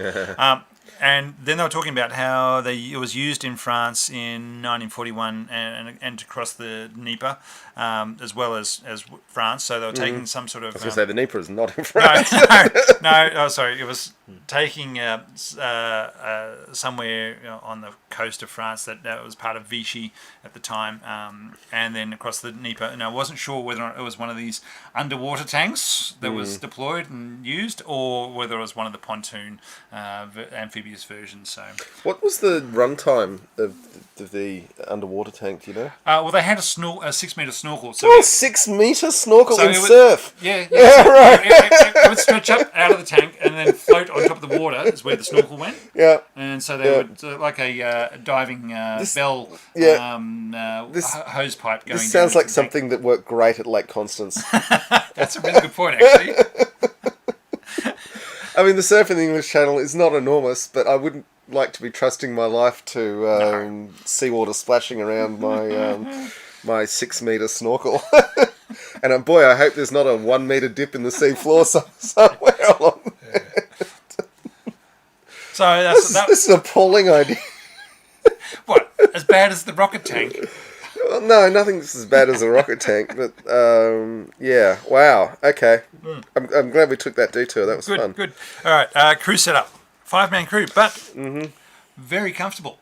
And then they were talking about how it was used in France in 1941 and to cross the Dnieper, as well as France. So they were taking some sort of. I was going to say the Dnieper is not in No, France. no. Oh, sorry. It was taking somewhere on the coast of France that was part of Vichy at the time, and then across the Dnieper. And I wasn't sure whether or not it was one of these underwater tanks that was deployed and used, or whether it was one of the pontoon amphibious versions. So, what was the runtime of the underwater tank? Do you know? well, they had a 6-meter snorkel. So 6-meter snorkel so in surf. Yeah, right. It would stretch up out of the tank and then float on top of the water. Is where the snorkel went. Yeah. And so they would like a diving bell hose pipe going. This sounds down like something that worked great at Lake Constance. That's a really good point, actually. I mean, the surf in the English Channel is not enormous, but I wouldn't like to be trusting my life to seawater splashing around my my 6-meter snorkel. And boy, I hope there's not a 1-meter dip in the sea floor somewhere along there. So this is an appalling idea. What? As bad as the rocket tank? Well, no, nothing's as bad as a rocket tank, but yeah, wow, okay. I'm glad we took that detour. That was fun. Good. All right, crew setup. 5-man crew, but very comfortable.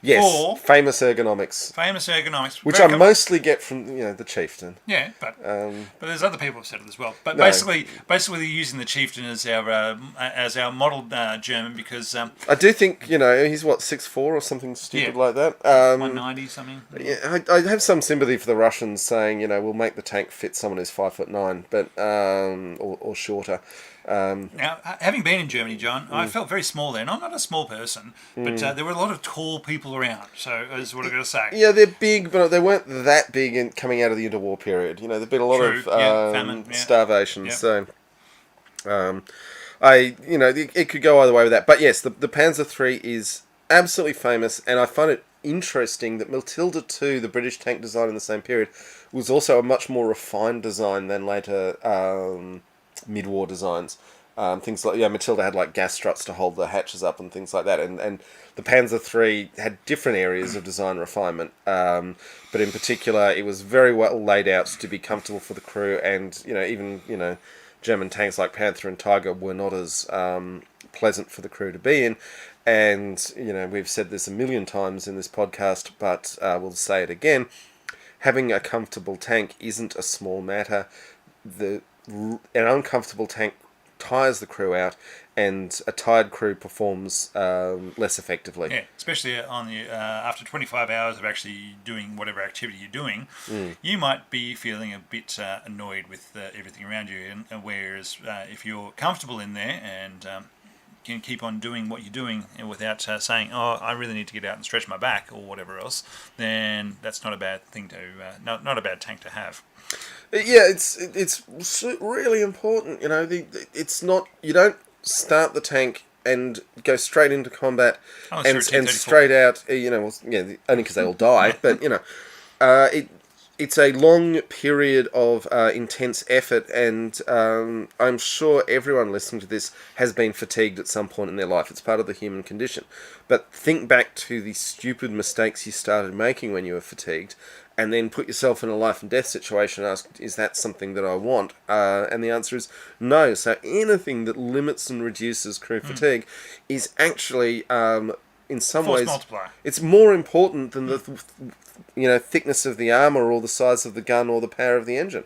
Yes, famous ergonomics. Famous ergonomics. Which I mostly get from, the Chieftain. Yeah, but there's other people who've said it as well. But basically they're using the Chieftain as our model German because... I do think, he's 6'4" or something stupid like that. 190 something. Yeah, I have some sympathy for the Russians saying, we'll make the tank fit someone who's 5'9", but or shorter. Now, having been in Germany, John, I felt very small there. And I'm not a small person, but there were a lot of tall people around. So is what I'm going to say. Yeah, they're big, but they weren't that big coming out of the interwar period. There've been a lot of famine, starvation. Yep. So, it could go either way with that. But yes, the Panzer III is absolutely famous, and I find it interesting that Matilda II, the British tank design in the same period, was also a much more refined design than later mid-war designs. Things like Matilda had like gas struts to hold the hatches up and things like that, and the Panzer III had different areas of design refinement, but in particular it was very well laid out to be comfortable for the crew, and even German tanks like Panther and Tiger were not as pleasant for the crew to be in. And we've said this a million times in this podcast, but we'll say it again: having a comfortable tank isn't a small matter. An uncomfortable tank tires the crew out, and a tired crew performs less effectively. Yeah, especially on the after 25 hours of actually doing whatever activity you're doing, you might be feeling a bit annoyed with everything around you. And whereas if you're comfortable in there and can keep on doing what you're doing without saying, "Oh, I really need to get out and stretch my back" or whatever else, then that's not a bad thing to not a bad tank to have. Yeah, it's really important. It's not, you don't start the tank and go straight into combat and straight out. Only because they all die. But it's a long period of intense effort, and I'm sure everyone listening to this has been fatigued at some point in their life. It's part of the human condition. But think back to the stupid mistakes you started making when you were fatigued, and then put yourself in a life and death situation and ask, is that something that I want? And the answer is no. So anything that limits and reduces crew fatigue is actually, in some Force ways, multiplier. It's more important than the thickness of the armour or the size of the gun or the power of the engine.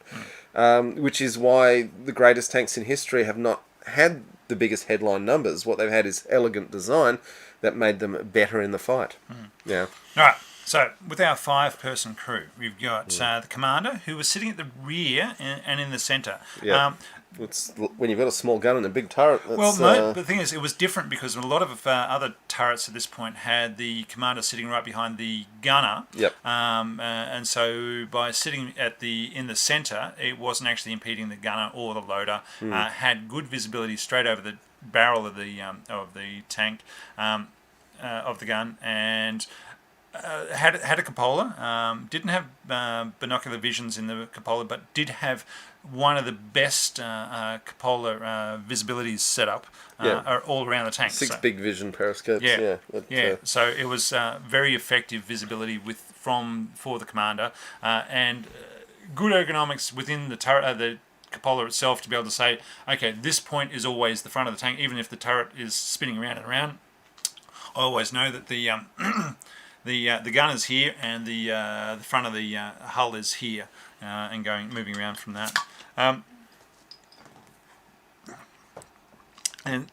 Which is why the greatest tanks in history have not had the biggest headline numbers. What they've had is elegant design that made them better in the fight. Yeah. All right. So, with our 5-person crew, we've got the commander, who was sitting at the rear and in the centre. Yeah. It's when you've got a small gun and a big turret. That's, But the thing is, it was different because a lot of other turrets at this point had the commander sitting right behind the gunner. Yep. And so by sitting in the centre, it wasn't actually impeding the gunner or the loader. Had good visibility straight over the barrel of the tank, of the gun, and had a cupola. Didn't have binocular visions in the cupola, but did have one of the best cupola visibilities set up all around the tank. Six big vision periscopes. Yeah. So it was very effective visibility for the commander, and good ergonomics within the turret, the cupola itself, to be able to say, okay, this point is always the front of the tank, even if the turret is spinning around and around. I always know that the the gun is here and the front of the hull is here, and moving around from that. And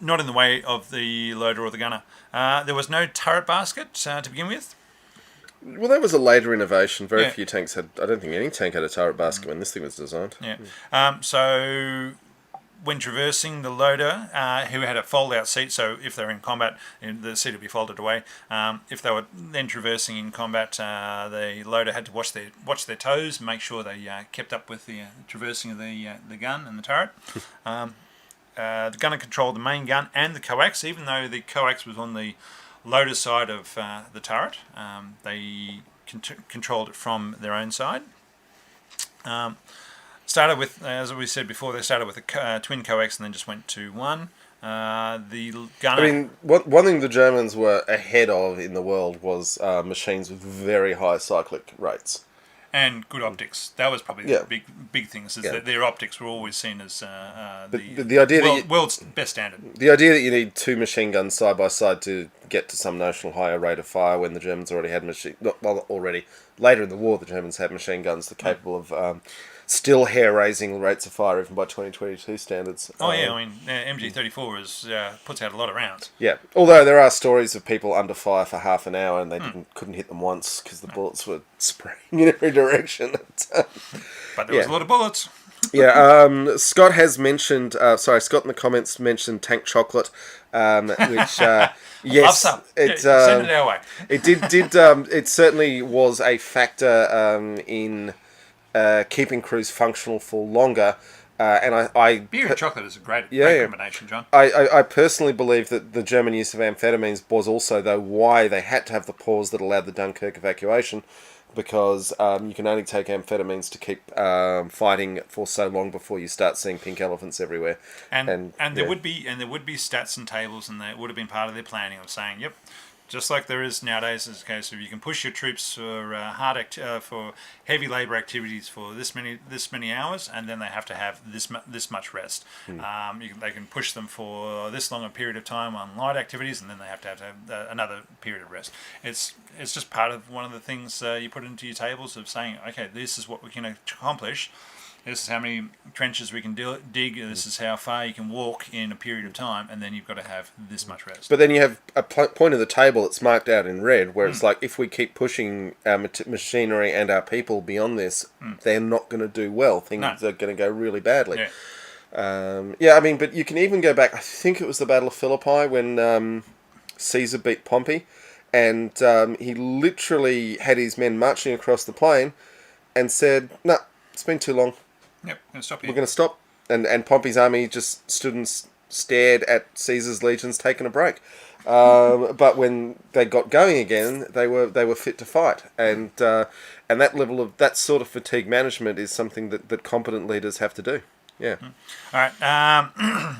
not in the way of the loader or the gunner. There was no turret basket to begin with. Well, that was a later innovation. Very few tanks had. I don't think any tank had a turret basket when this thing was designed. Yeah. So when traversing, the loader, who had a fold-out seat, so if they were in combat, the seat would be folded away. If they were then traversing in combat, the loader had to watch their toes, make sure they kept up with the traversing of the gun and the turret. The gunner controlled the main gun and the coax, even though the coax was on the loader side of the turret. They controlled it from their own side. Started with, as we said before, they started with a twin coax and then just went to one. The gunner... I mean, one thing the Germans were ahead of in the world was machines with very high cyclic rates. And good optics. That was probably the big thing, is that their optics were always seen as the idea world's best standard. The idea that you need two machine guns side by side to get to some notional higher rate of fire when the Germans already had later in the war the Germans had machine guns that are capable of still hair-raising rates of fire even by 2022 standards. MG34 puts out a lot of rounds. Yeah, although there are stories of people under fire for half an hour and they couldn't hit them once because the bullets were spraying in every direction. But there was a lot of bullets. Scott has mentioned, Scott in the comments mentioned tank chocolate, which, yes, send it our way. It certainly was a factor in keeping crews functional for longer. And beer and chocolate is a great combination, John. I personally believe that the German use of amphetamines was also, though, why they had to have the pause that allowed the Dunkirk evacuation, because you can only take amphetamines to keep fighting for so long before you start seeing pink elephants everywhere. And there would be stats and tables, and that would have been part of their planning of saying, yep. Just like there is nowadays, in the case of you can push your troops for for heavy labour activities for this many hours, and then they have to have this much rest. They can push them for this long a period of time on light activities, and then they have to have another period of rest. It's just part of one of the things you put into your tables of saying, okay, this is what we can accomplish. This is how many trenches we can dig. This is how far you can walk in a period of time, and then you've got to have this much rest. But then you have a point of the table that's marked out in red, where it's like, if we keep pushing our machinery and our people beyond this, they're not going to do well. Things are going to go really badly. Yeah. But you can even go back. I think it was the Battle of Philippi when Caesar beat Pompey, and he literally had his men marching across the plain, and said, "No, it's been too long. Yep, we're going to stop." And Pompey's army just stood and stared at Caesar's legions taking a break. But when they got going again, they were fit to fight. And that sort of fatigue management is something that competent leaders have to do. Yeah. All right.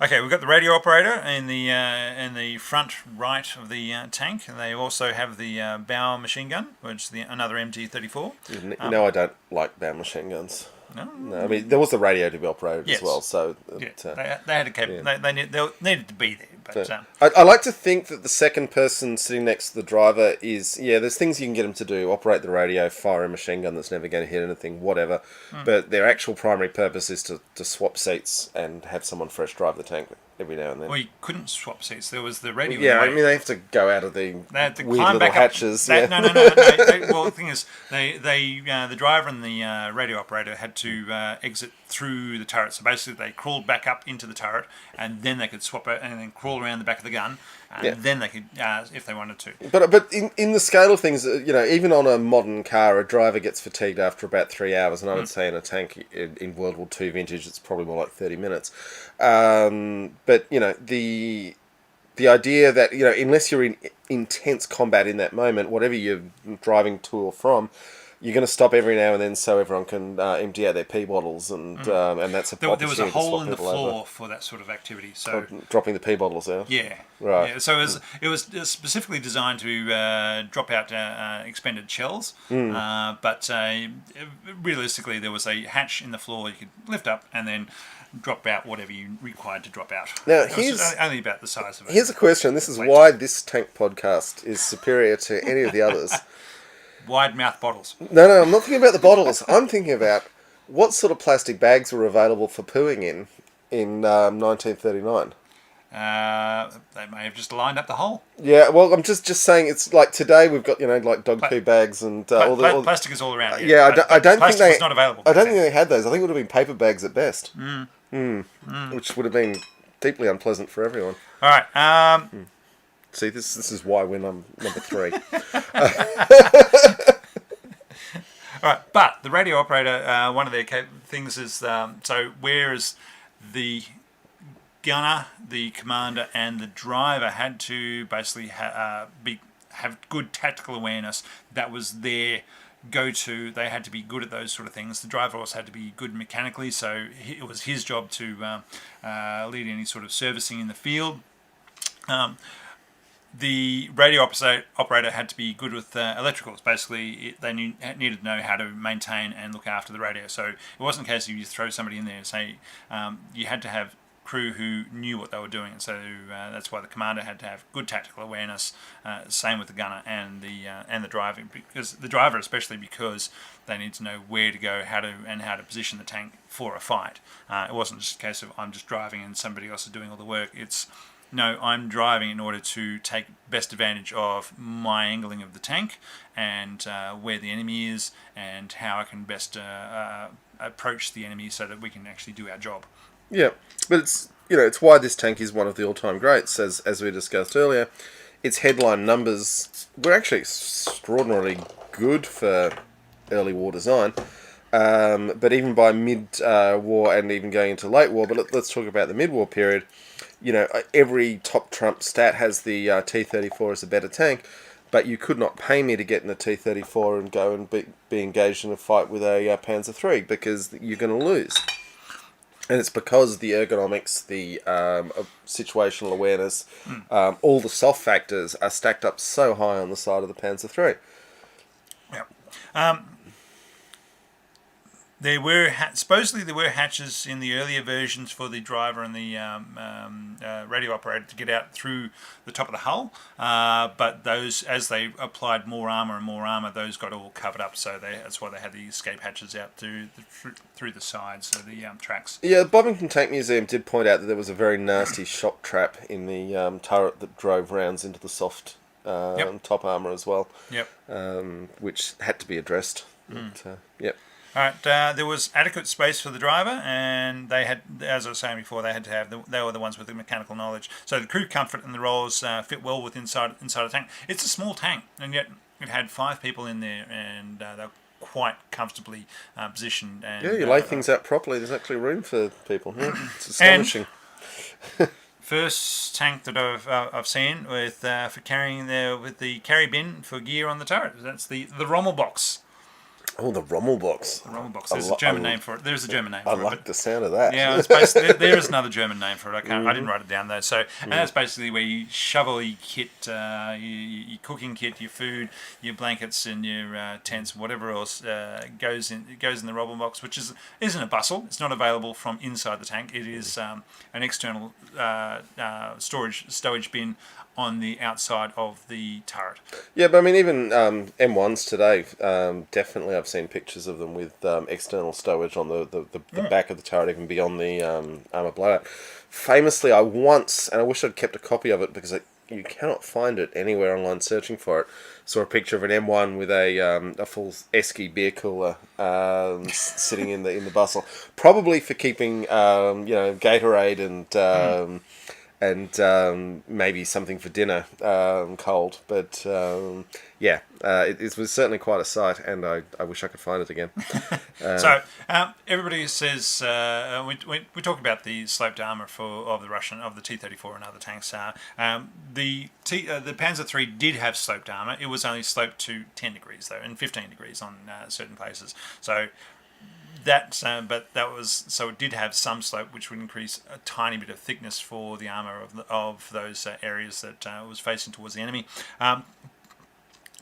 Okay, we've got the radio operator in the front right of the tank, and they also have the bow machine gun, which is another MG34. No, I don't like bow machine guns. No, I mean, there was the radio to be operated as well, so they had to keep. They needed to be there. But I like to think that the second person sitting next to the driver is there's things you can get them to do: operate the radio, fire a machine gun that's never going to hit anything, whatever. But their actual primary purpose is to swap seats and have someone fresh drive the tank every now and then. Well, you couldn't swap seats. There was the radio. Yeah, I anyway. mean they have to go out of the They had to weird climb little back hatches. up. Yeah. No. Well, the thing is, the driver and the radio operator had to exit through the turret. So basically, they crawled back up into the turret, and then they could swap it and then crawl around the back of the gun, and then they could, if they wanted to. But in the scale of things, even on a modern car, a driver gets fatigued after about 3 hours, and I would say in a tank in World War II vintage, it's probably more like 30 minutes. But the idea that unless you're in intense combat in that moment, whatever you're driving to or from, you're going to stop every now and then so everyone can empty out their pee bottles, and that's a There was a opportunity to hole swap in the people over. floor for that sort of activity. So Dropping the pee bottles out. yeah, Right. Yeah, so it was specifically designed to drop out expended shells, but realistically there was a hatch in the floor you could lift up and then drop out whatever you required to drop out. Now, It was only about the size of it. Here's a question. This is why this tank podcast is superior to any of the others. Wide mouth bottles. No, I'm not thinking about the bottles. I'm thinking about what sort of plastic bags were available for pooing in 1939. They may have just lined up the hole. Yeah, well, I'm just saying it's like today we've got like dog poo bags and all the plastic is all around. yeah, I don't think plastic they. was not available. I don't think they had those. I think it would have been paper bags at best. Which would have been deeply unpleasant for everyone. All right. See, this is why we're number 3. All right, but the radio operator, one of their things is so whereas the gunner, the commander, and the driver had to basically have good tactical awareness. That was their go-to. They had to be good at those sort of things. The driver also had to be good mechanically, so it was his job to lead any sort of servicing in the field. The radio operator had to be good with electricals. Basically, they needed to know how to maintain and look after the radio. So it wasn't a case of you throw somebody in there and say you had to have crew who knew what they were doing. And so that's why the commander had to have good tactical awareness. Same with the gunner and the driver, because the driver especially because they need to know where to go, how to position the tank for a fight. It wasn't just a case of I'm just driving and somebody else is doing all the work. It's no, I'm driving in order to take best advantage of my angling of the tank and where the enemy is and how I can best approach the enemy so that we can actually do our job. Yeah, but it's why this tank is one of the all-time greats, as we discussed earlier. Its headline numbers were actually extraordinarily good for early war design, but even by mid-war and even going into late war. But let's talk about the mid-war period. Every top trump stat has the T-34 as a better tank, but you could not pay me to get in a T-34 and go and be engaged in a fight with a Panzer III because you're going to lose. And it's because the ergonomics, the situational awareness, all the soft factors are stacked up so high on the side of the Panzer III. Yeah. Supposedly there were hatches in the earlier versions for the driver and the radio operator to get out through the top of the hull, but those, as they applied more armour, those got all covered up. So that's why they had the escape hatches out through the sides, so the tracks. Yeah, the Bovington Tank Museum did point out that there was a very nasty shock trap in the turret that drove rounds into the soft top armour as well. Yep. Which had to be addressed. But, yep. All right, there was adequate space for the driver, and they had, as I was saying before, they were the ones with the mechanical knowledge. So the crew comfort and the roles fit well with inside a tank. It's a small tank, and yet it had 5 people in there, and they're quite comfortably positioned. And, yeah, you lay things out properly. There's actually room for people. Yeah, it's astonishing. First tank that I've seen with for carrying with the carry bin for gear on the turret. That's the Rommel box. Oh, the Rommel box. The Rommel box. There's a German name for it. There's a German name for it. I like the sound of that. Yeah, it's basically, there is another German name for it. I didn't write it down though. So, and that's basically where you shovel your kit, your cooking kit, your food, your blankets, and your tents, whatever else goes in the Rommel box, which isn't a bustle. It's not available from inside the tank. It is an external stowage bin on the outside of the turret. Yeah, but I mean, even M1s today, definitely I've seen pictures of them with external stowage on the back of the turret, even beyond the armour blowout. Famously, I once, and I wish I'd kept a copy of it because you cannot find it anywhere online searching for it, saw a picture of an M1 with a full Esky beer cooler sitting in the bustle, probably for keeping Gatorade and maybe something for dinner cold. But it was certainly quite a sight, and I wish I could find it again. So everybody says we talk about the sloped armour of the T-34 and other tanks. The Panzer III did have sloped armour. It was only sloped to 10 degrees though, and 15 degrees on certain places. So it did have some slope, which would increase a tiny bit of thickness for the armour of those areas that was facing towards the enemy.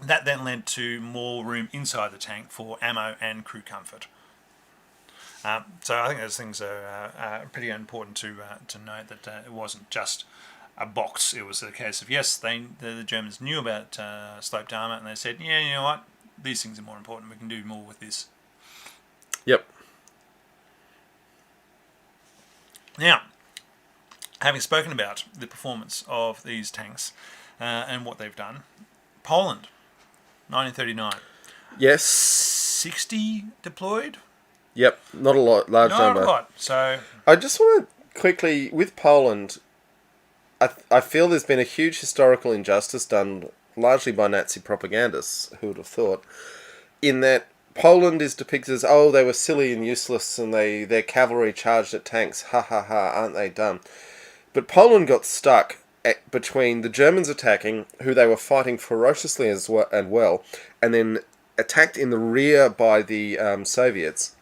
That then led to more room inside the tank for ammo and crew comfort. So I think those things are pretty important to note that it wasn't just a box. It was a case of, yes, the Germans knew about sloped armour, and they said, yeah, you know what, these things are more important. We can do more with this. Yep. Now, having spoken about the performance of these tanks and what they've done, Poland, 1939. Yes. 60 deployed? Yep, not a lot, large number. Not a lot. So I just want to quickly, with Poland, I feel there's been a huge historical injustice done largely by Nazi propagandists, who would have thought, in that Poland is depicted as, oh, they were silly and useless and their cavalry charged at tanks, ha ha ha, aren't they dumb? But Poland got stuck between the Germans attacking, who they were fighting ferociously and well, and then attacked in the rear by the Soviets.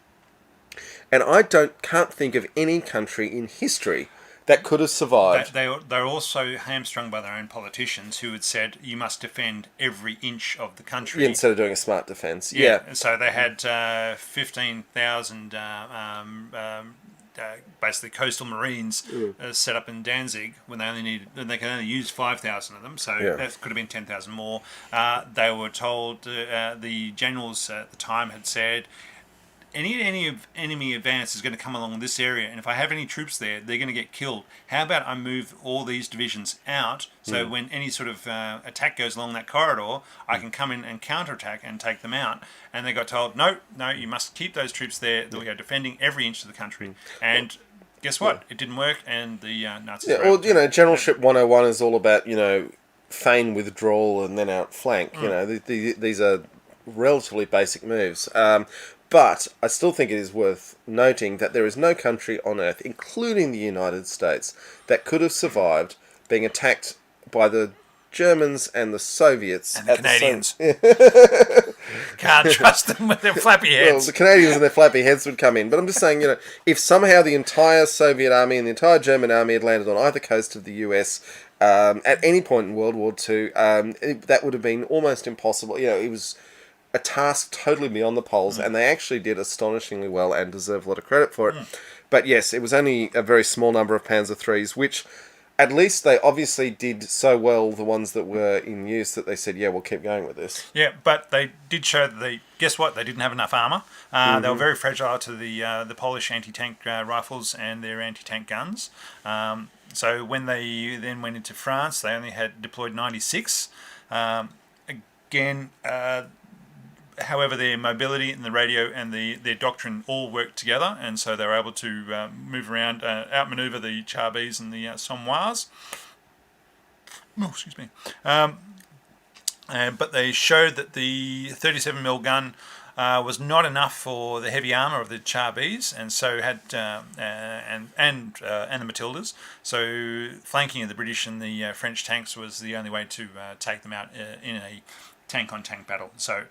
And I can't think of any country in history that could have survived. They're also hamstrung by their own politicians who had said you must defend every inch of the country. Instead of doing a smart defence. Yeah. So they had 15,000 basically coastal marines set up in Danzig when they can only use 5,000 of them. So that could have been 10,000 more. They were told, the generals at the time had said, any enemy advance is going to come along this area, and if I have any troops there, they're going to get killed. How about I move all these divisions out, so when any sort of attack goes along that corridor, I can come in and counterattack and take them out. And they got told, no, you must keep those troops there. They'll go defending every inch of the country. And guess what? It didn't work, and the Nazis... Yeah, well, Generalship 101 is all about, feign withdrawal and then outflank. These are relatively basic moves. But I still think it is worth noting that there is no country on earth, including the United States, that could have survived being attacked by the Germans and the Soviets. And the Canadians. Can't trust them with their flappy heads. Well, the Canadians and their flappy heads would come in. But I'm just saying, if somehow the entire Soviet army and the entire German army had landed on either coast of the US at any point in World War II, that would have been almost impossible. It was a task totally beyond the Poles, and they actually did astonishingly well and deserve a lot of credit for it. But yes, it was only a very small number of Panzer IIIs, which at least they obviously did so well, the ones that were in use, that they said, yeah, we'll keep going with this. Yeah, but they did show that guess what? They didn't have enough armour. They were very fragile to the Polish anti-tank rifles and their anti-tank guns. So when they then went into France, they only had deployed 96. However, their mobility and the radio and their doctrine all worked together, and so they were able to move around, outmaneuver the Charbis and the Somois. Oh, excuse me. But they showed that the 37mm gun was not enough for the heavy armour of the Charbis, and so had and the Matildas. So flanking of the British and the French tanks was the only way to take them out in a tank-on-tank battle. So.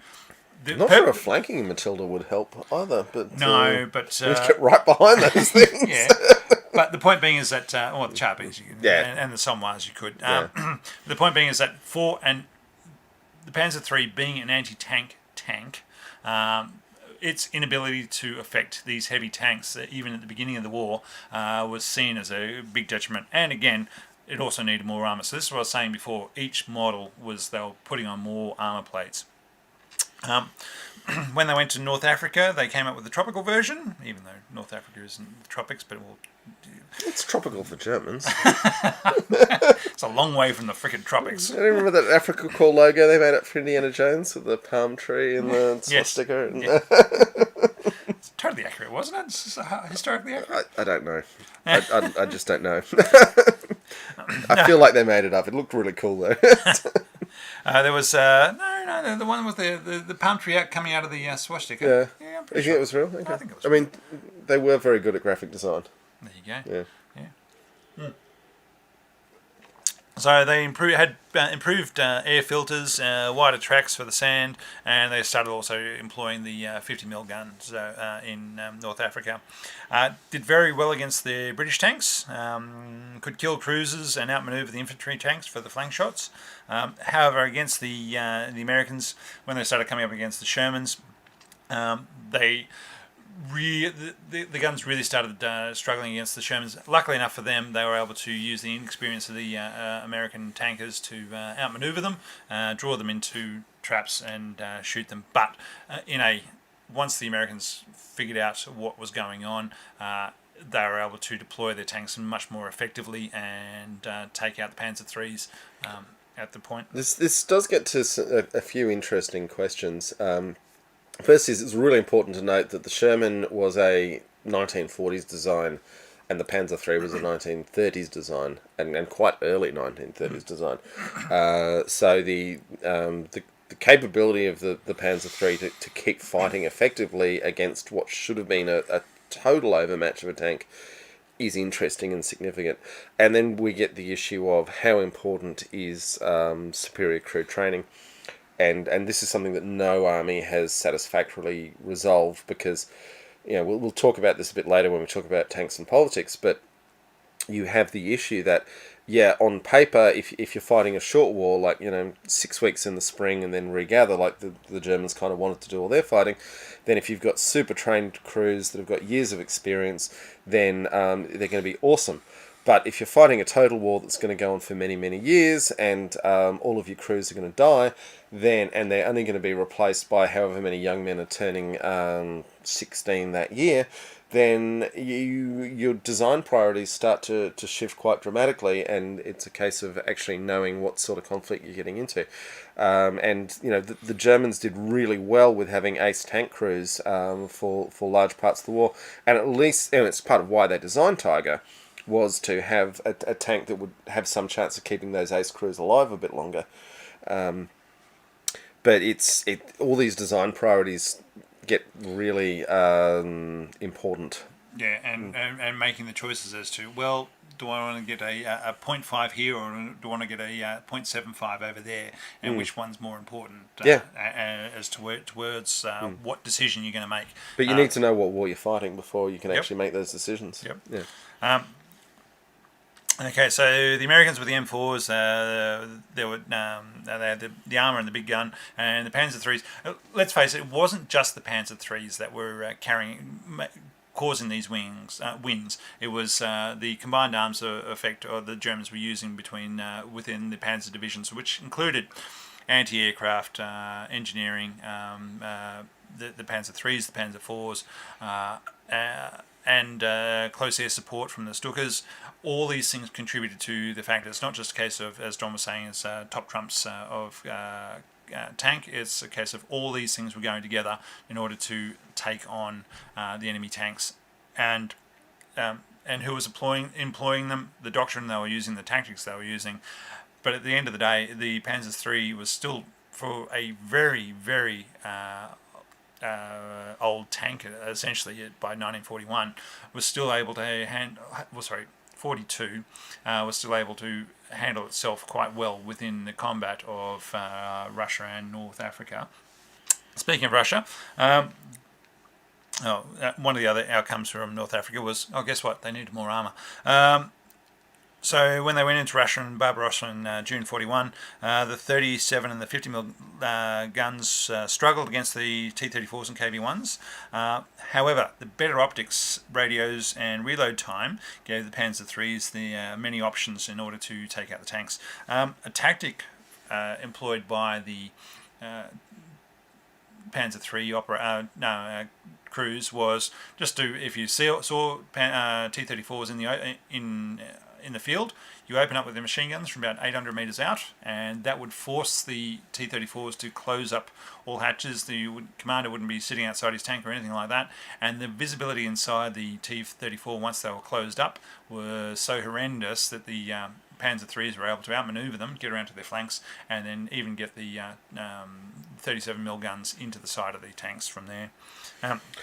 Not sure a flanking Matilda would help either, but but let's get right behind those things. Yeah, but the point being is that the Charbis, and the Somois you could. The point being is that the Panzer III being an anti-tank tank, its inability to affect these heavy tanks, even at the beginning of the war, was seen as a big detriment. And again, it also needed more armour. So this is what I was saying before. Each model they were putting on more armour plates. when they went to North Africa, they came up with the tropical version, even though North Africa isn't the tropics, but It's tropical for Germans. it's a long way from the frickin' tropics. I remember that Africa Corps logo they made up for Indiana Jones with the palm tree and the Yes. swastika. And Yeah. It's totally accurate, wasn't it? It's historically accurate. I don't know. I just don't know. I feel like they made it up. It looked really cool though. There was the one with the palm tree coming out of the swastika. Yeah. I'm You pretty think sure. it was real? Okay. I think it was I mean, they were very good at graphic design. There you go. Yeah. So they had improved air filters, wider tracks for the sand, and they started also employing the 50mm guns in North Africa. Did very well against the British tanks, could kill cruisers and outmaneuver the infantry tanks for the flank shots. However, against the Americans, when they started coming up against the Shermans, the guns really started struggling against the Shermans. Luckily enough for them, they were able to use the inexperience of the American tankers to outmaneuver them, draw them into traps, and shoot them. But once the Americans figured out what was going on, they were able to deploy their tanks much more effectively and take out the Panzer IIIs at the point. This does get to a few interesting questions. First is, it's really important to note that the Sherman was a 1940s design and the Panzer III was a 1930s design, and quite early 1930s design. So the capability of the Panzer III to keep fighting effectively against what should have been a total overmatch of a tank is interesting and significant. And then we get the issue of how important is superior crew training. And this is something that no army has satisfactorily resolved, because, we'll talk about this a bit later when we talk about tanks and politics, but you have the issue that, on paper, if you're fighting a short war, like, 6 weeks in the spring and then regather, like the Germans kind of wanted to do all their fighting, then if you've got super trained crews that have got years of experience, then they're going to be awesome. But if you're fighting a total war that's going to go on for many, many years, and all of your crews are going to die, and they're only going to be replaced by however many young men are turning 16 that year, then your design priorities start to shift quite dramatically, and it's a case of actually knowing what sort of conflict you're getting into. The Germans did really well with having ace tank crews for large parts of the war, and it's part of why they designed Tiger, was to have a tank that would have some chance of keeping those ace crews alive a bit longer. But all these design priorities get really important. Yeah, and making the choices as to, well, do I want to get a 0.5 here, or do I want to get a 0.75 over there, and which one's more important as towards what decision you're going to make. But you need to know what war you're fighting before you can actually make those decisions. Yep. Yeah. Okay, so the Americans with the M4s, they had the armour and the big gun, and the Panzer IIIs. Let's face it wasn't just the Panzer IIIs that were causing these wins. It was the combined arms effect the Germans were using within the Panzer divisions, which included anti-aircraft engineering, the Panzer IIIs, the Panzer IVs, and close air support from the Stukas. All these things contributed to the fact that it's not just a case of, as John was saying, it's top trumps of tank. It's a case of all these things were going together in order to take on the enemy tanks, and who was employing them, the doctrine they were using, the tactics they were using. But at the end of the day, the Panzer III was still, for a very, very old tank, essentially by 1941, was still able to 42 was still able to handle itself quite well within the combat of Russia and North Africa. Speaking of Russia, one of the other outcomes from North Africa was, guess what? They needed more armour. So when they went into Russia and Barbarossa in June 41, the 37 and the 50mm guns struggled against the T-34s and KV-1s. However, the better optics, radios and reload time gave the Panzer IIIs the many options in order to take out the tanks. A tactic employed by the Panzer III crews was just to, if you saw T-34s in the field, you open up with the machine guns from about 800 metres out, and that would force the T-34s to close up all hatches. The commander wouldn't be sitting outside his tank or anything like that, and the visibility inside the T-34 once they were closed up was so horrendous that the Panzer IIIs were able to outmaneuver them, get around to their flanks, and then even get the 37mm guns into the side of the tanks from there.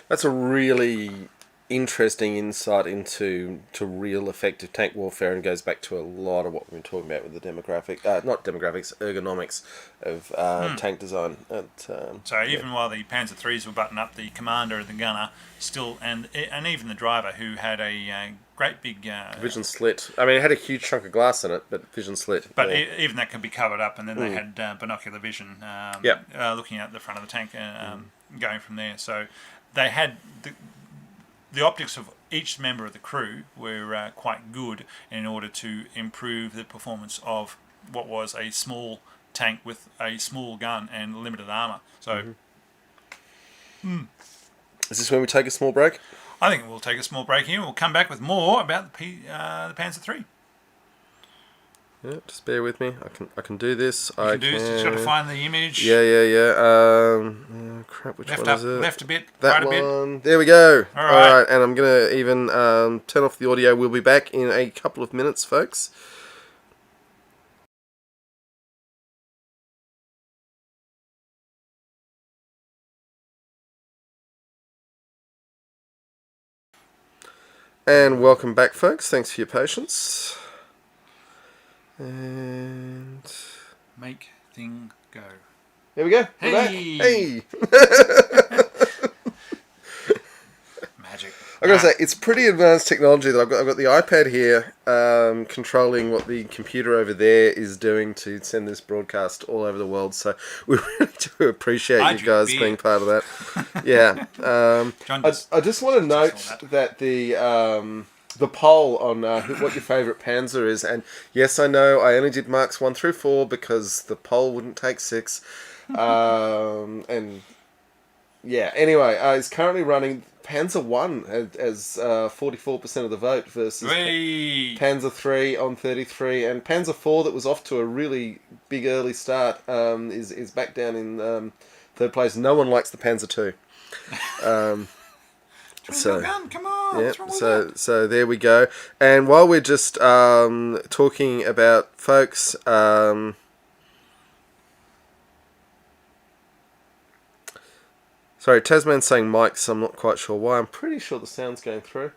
That's a really interesting insight into real effective tank warfare, and goes back to a lot of what we've been talking about with the ergonomics of tank design. So even while the Panzer IIIs were buttoned up, the commander, the gunner, still, and even the driver, who had a great big vision slit. I mean, it had a huge chunk of glass in it, but vision slit. But even that could be covered up, and then they had binocular vision, looking at the front of the tank, going from there. So they had the optics of each member of the crew were quite good in order to improve the performance of what was a small tank with a small gun and limited armour. So, Is this when we take a small break? I think we'll take a small break here. We'll come back with more about the Panzer III. Yeah, just bear with me. I can do this. You just got to find the image. Yeah. Crap, which Left one up, is it? left a bit, That right a one. There we go. All right. And I'm going to even turn off the audio. We'll be back in a couple of minutes, folks. And welcome back, folks. Thanks for your patience. And Make thing go. there we go. Hey! We're back. Hey! Magic. I gotta say, it's pretty advanced technology that I've got the iPad here, controlling what the computer over there is doing to send this broadcast all over the world. So we really do appreciate you guys being part of that. Yeah. I just want to note that the poll on what your favourite Panzer is, and yes, I know I only did marks 1 through 4 because the poll wouldn't take 6. And yeah, anyway, it's currently running Panzer 1 as 44% of the vote versus Panzer 3 on 33, and Panzer 4, that was off to a really big early start, is back down in third place. No one likes the Panzer 2. Gun, come on. Yeah, so there we go. And while we're just talking about folks, sorry, Tasman's saying mics. I'm not quite sure why. I'm pretty sure the sound's going through.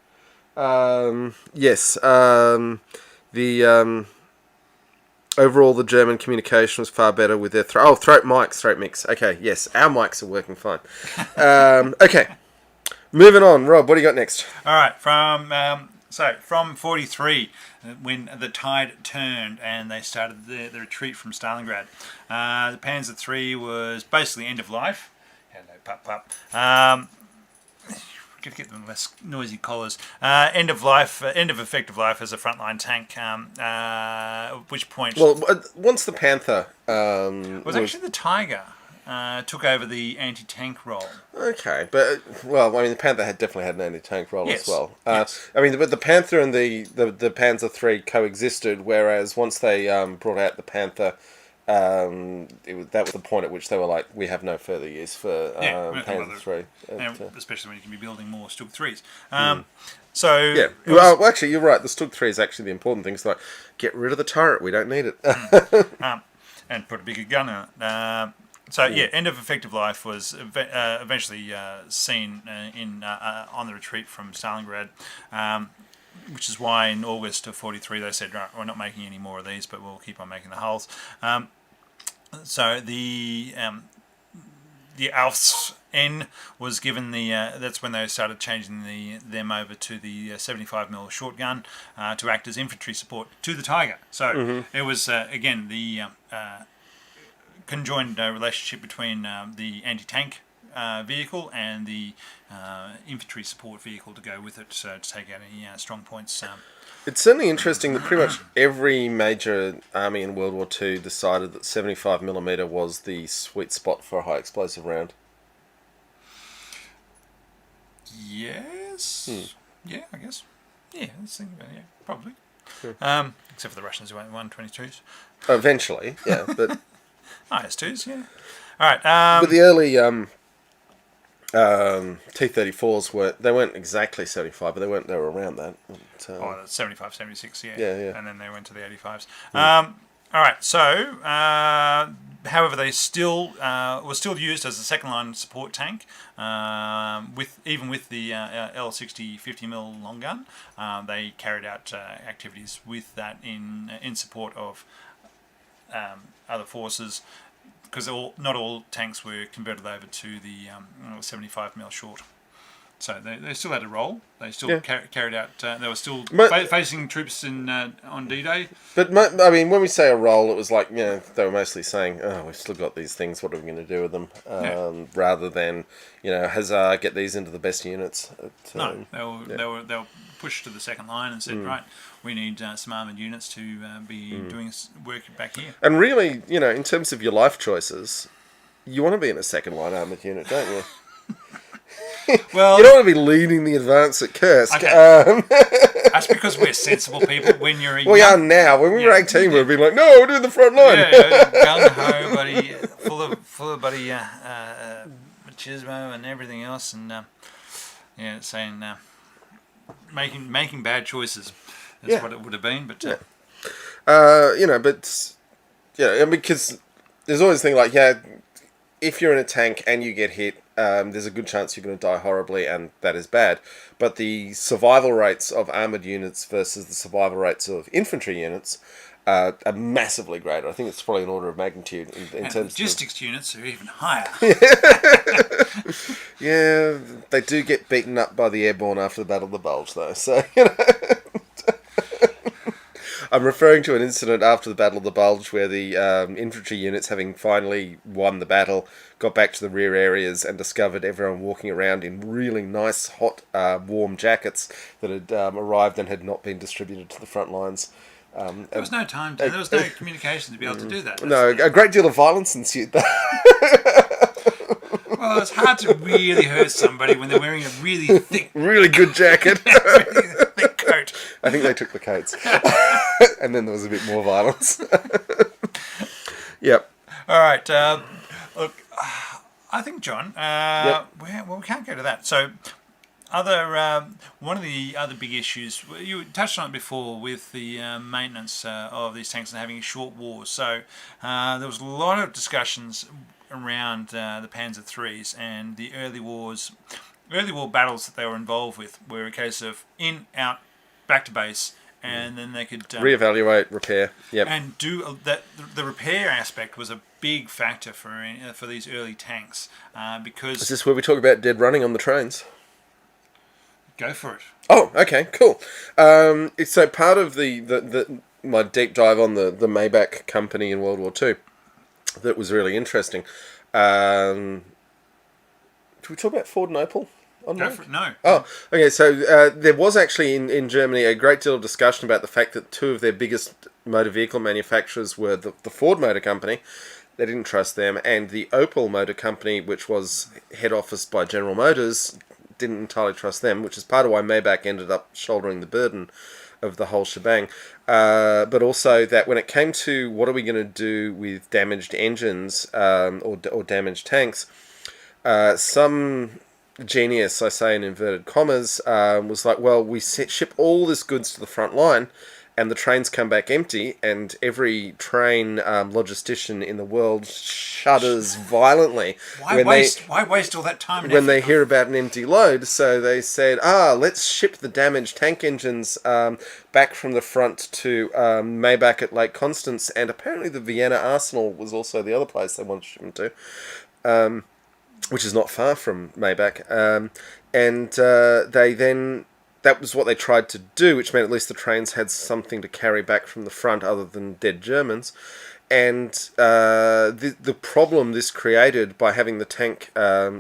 Yes. Overall, the German communication was far better with their throat mix. Okay, yes, our mics are working fine. Okay. Moving on, Rob, what do you got next? All right, from 43, when the tide turned and they started the retreat from Stalingrad, the Panzer III was basically end of life. Hello, pup. Got to get them less noisy collars. End of effective life as a frontline tank. At which point, well, once the Panther was actually the Tiger. Took over the anti-tank role. Okay, but well, I mean, the Panther definitely had an anti-tank role as well. Yes. I mean, the Panther and the Panzer III coexisted, whereas once they brought out the Panther, that was the point at which they were like, we have no further use for Panzer III. Especially when you can be building more Stug 3s. So yeah, well, actually, you're right. The Stug 3 is actually the important thing. It's like, get rid of the turret. We don't need it. And put a bigger gun in it. So yeah, end of effective life was eventually seen on the retreat from Stalingrad, which is why in August of 43 they said, right, we're not making any more of these, but we'll keep on making the hulls. So the Alfs N was given that's when they started changing them over to the 75mm short gun to act as infantry support to the Tiger. So it was again the conjoined relationship between the anti-tank vehicle and the infantry support vehicle to go with it, so to take out any strong points. It's certainly interesting that pretty much every major army in World War II decided that 75mm was the sweet spot for a high explosive round. Yes. Yeah, I guess. Yeah, let's think about it. Yeah, probably. Except for the Russians who went 122s. Eventually, yeah, but IS-2s, yeah. All right. but the early T-34s weren't exactly 75, but they were around that. But, Oh, 75, 76, yeah. Yeah. And then they went to the 85s. All right, so, however, they still were still used as a second line support tank, even with the L60 50mm long gun. They carried out activities with that in support of other forces, because not all tanks were converted over to the 75mm short. So they still had a role. They still carried out. They were still facing troops on D-Day. But I mean, when we say a role, it was like, they were mostly saying, "Oh, we've still got these things. What are we going to do with them?" Rather than, huzzah, get these into the best units. No, they were pushed to the second line and said, right, we need some armoured units to be doing work back here. And really, in terms of your life choices, you want to be in a second line armoured unit, don't you? Well, you don't want to be leading the advance at Kursk. Okay. That's because we're sensible people. When you're we are now. When we were 18, we'd be like, "No, we're doing the front line." Yeah, gung ho, buddy, full of buddy machismo and everything else, and saying making bad choices. That's what it would have been, but because there's always a thing like, if you're in a tank and you get hit, there's a good chance you're going to die horribly, and that is bad. But the survival rates of armoured units versus the survival rates of infantry units are massively greater. I think it's probably an order of magnitude in terms of... logistics units are even higher. Yeah, they do get beaten up by the airborne after the Battle of the Bulge, though. So, I'm referring to an incident after the Battle of the Bulge where the infantry units, having finally won the battle, got back to the rear areas and discovered everyone walking around in really nice, hot, warm jackets that had arrived and had not been distributed to the front lines. There was no time. There was no communication to be able to do that. No, a great deal of violence ensued though. Well, it's hard to really hurt somebody when they're wearing a really thick... really good jacket. really thick coat. I think they took the coats. And then there was a bit more violence. Yep. All right. Look, I think, John, we can't go to that. So, one of the other big issues, you touched on it before with the maintenance of these tanks and having short wars. So, there was a lot of discussions around the Panzer IIIs and the early war battles that they were involved with were a case of in, out, back to base, and then they could reevaluate, repair, and do that. The repair aspect was a big factor for these early tanks because. Is this where we talk about dead running on the trains? Go for it. Oh, okay, cool. So part of my deep dive on the Maybach company in World War II that was really interesting. Did we talk about Ford and Opel? Go for it. No. Oh, okay. So there was actually in Germany a great deal of discussion about the fact that two of their biggest motor vehicle manufacturers were the Ford Motor Company. They didn't trust them, and the Opel Motor Company, which was head office by General Motors, didn't entirely trust them, which is part of why Maybach ended up shouldering the burden of the whole shebang. But also that when it came to what are we going to do with damaged engines or damaged tanks, some genius, I say in inverted commas, was like, well, we ship all this goods to the front line and the trains come back empty, and every train logistician in the world shudders violently. Why waste all that time and when effort? They hear about an empty load? So they said, let's ship the damaged tank engines back from the front to Maybach at Lake Constance, and apparently the Vienna Arsenal was also the other place they wanted to ship them to, which is not far from Maybach. They then... That was what they tried to do, which meant at least the trains had something to carry back from the front other than dead Germans. And the problem this created by having the tank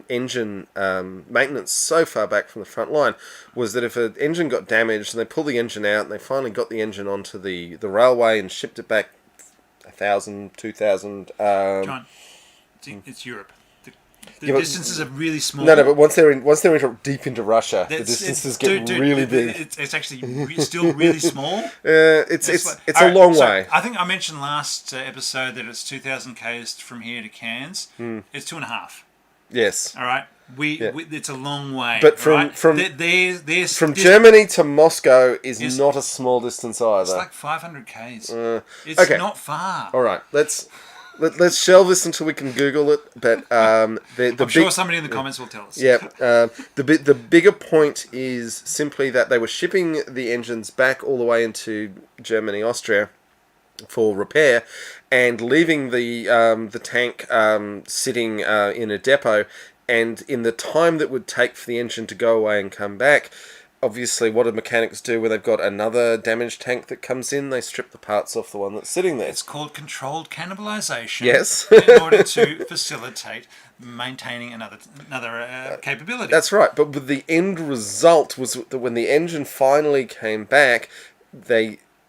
engine maintenance so far back from the front line was that if an engine got damaged and they pulled the engine out and they finally got the engine onto the railway and shipped it back 1,000, 2,000... John, it's Europe. The distances are really small. No, but once they're deep into Russia, the distances get really big. It's actually still really small. It's a long way. I think I mentioned last episode that it's 2,000 k's from here to Cairns. It's 2.5. Yes. All right. It's a long way. But from Germany to Moscow is not a small distance either. It's like 500 k's. It's not far. All right. Let's shelve this until we can Google it. But I'm sure somebody in the comments will tell us. Yeah. The bigger point is simply that they were shipping the engines back all the way into Germany, Austria, for repair, and leaving the tank sitting in a depot. And in the time that would take for the engine to go away and come back, obviously, what do mechanics do when they've got another damaged tank that comes in? They strip the parts off the one that's sitting there. It's called controlled cannibalization. Yes. In order to facilitate maintaining another capability. That's right. But the end result was that when the engine finally came back,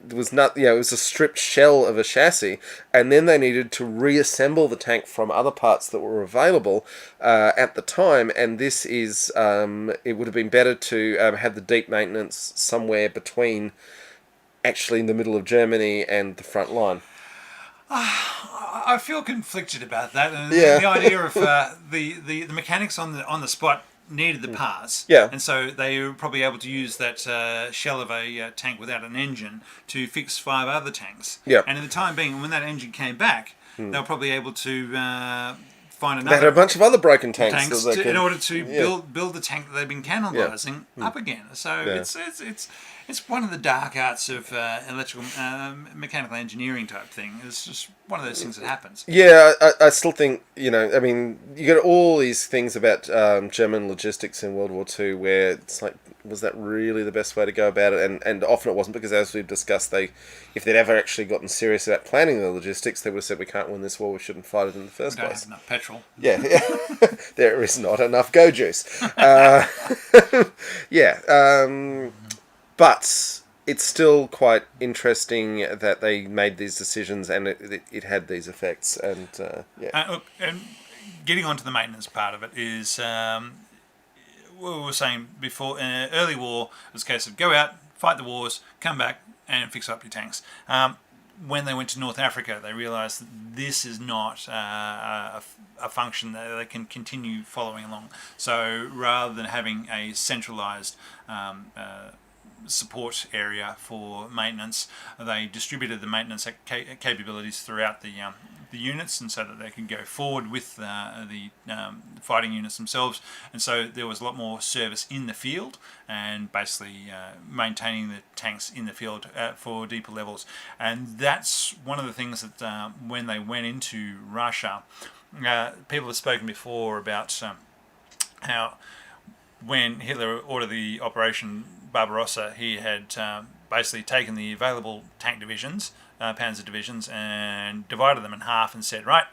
it was a stripped shell of a chassis, and then they needed to reassemble the tank from other parts that were available at the time. And this is it would have been better to have the deep maintenance somewhere between, actually in the middle of Germany and the front line. I feel conflicted about that, and the idea of the mechanics on the spot needed the parts, and so they were probably able to use that shell of a tank without an engine to fix 5 other tanks. And in the time being, when that engine came back, they were probably able to find another. They had a bunch of other broken tanks in order to build the tank that they've been cannibalizing up again. So it's one of the dark arts of electrical mechanical engineering type thing. It's just one of those things that happens. Yeah, I still think, you get all these things about German logistics in World War II where it's like, was that really the best way to go about it? And often it wasn't, because as we've discussed, if they'd ever actually gotten serious about planning the logistics, they would have said, we can't win this war, we shouldn't fight it in the first place. Don't have enough petrol. Yeah. There is not enough go juice. But it's still quite interesting that they made these decisions and it had these effects. And and getting on to the maintenance part of it is, what we were saying before, in an early war, it was a case of go out, fight the wars, come back and fix up your tanks. When they went to North Africa, they realised that this is not a function that they can continue following along. So rather than having a centralised support area for maintenance, they distributed the maintenance capabilities throughout the units, and so that they could go forward with the fighting units themselves. And so there was a lot more service in the field, and basically maintaining the tanks in the field for deeper levels. And that's one of the things that when they went into Russia, people have spoken before about how when Hitler ordered the Operation Barbarossa, he had basically taken the available tank divisions, Panzer divisions, and divided them in half and said, right,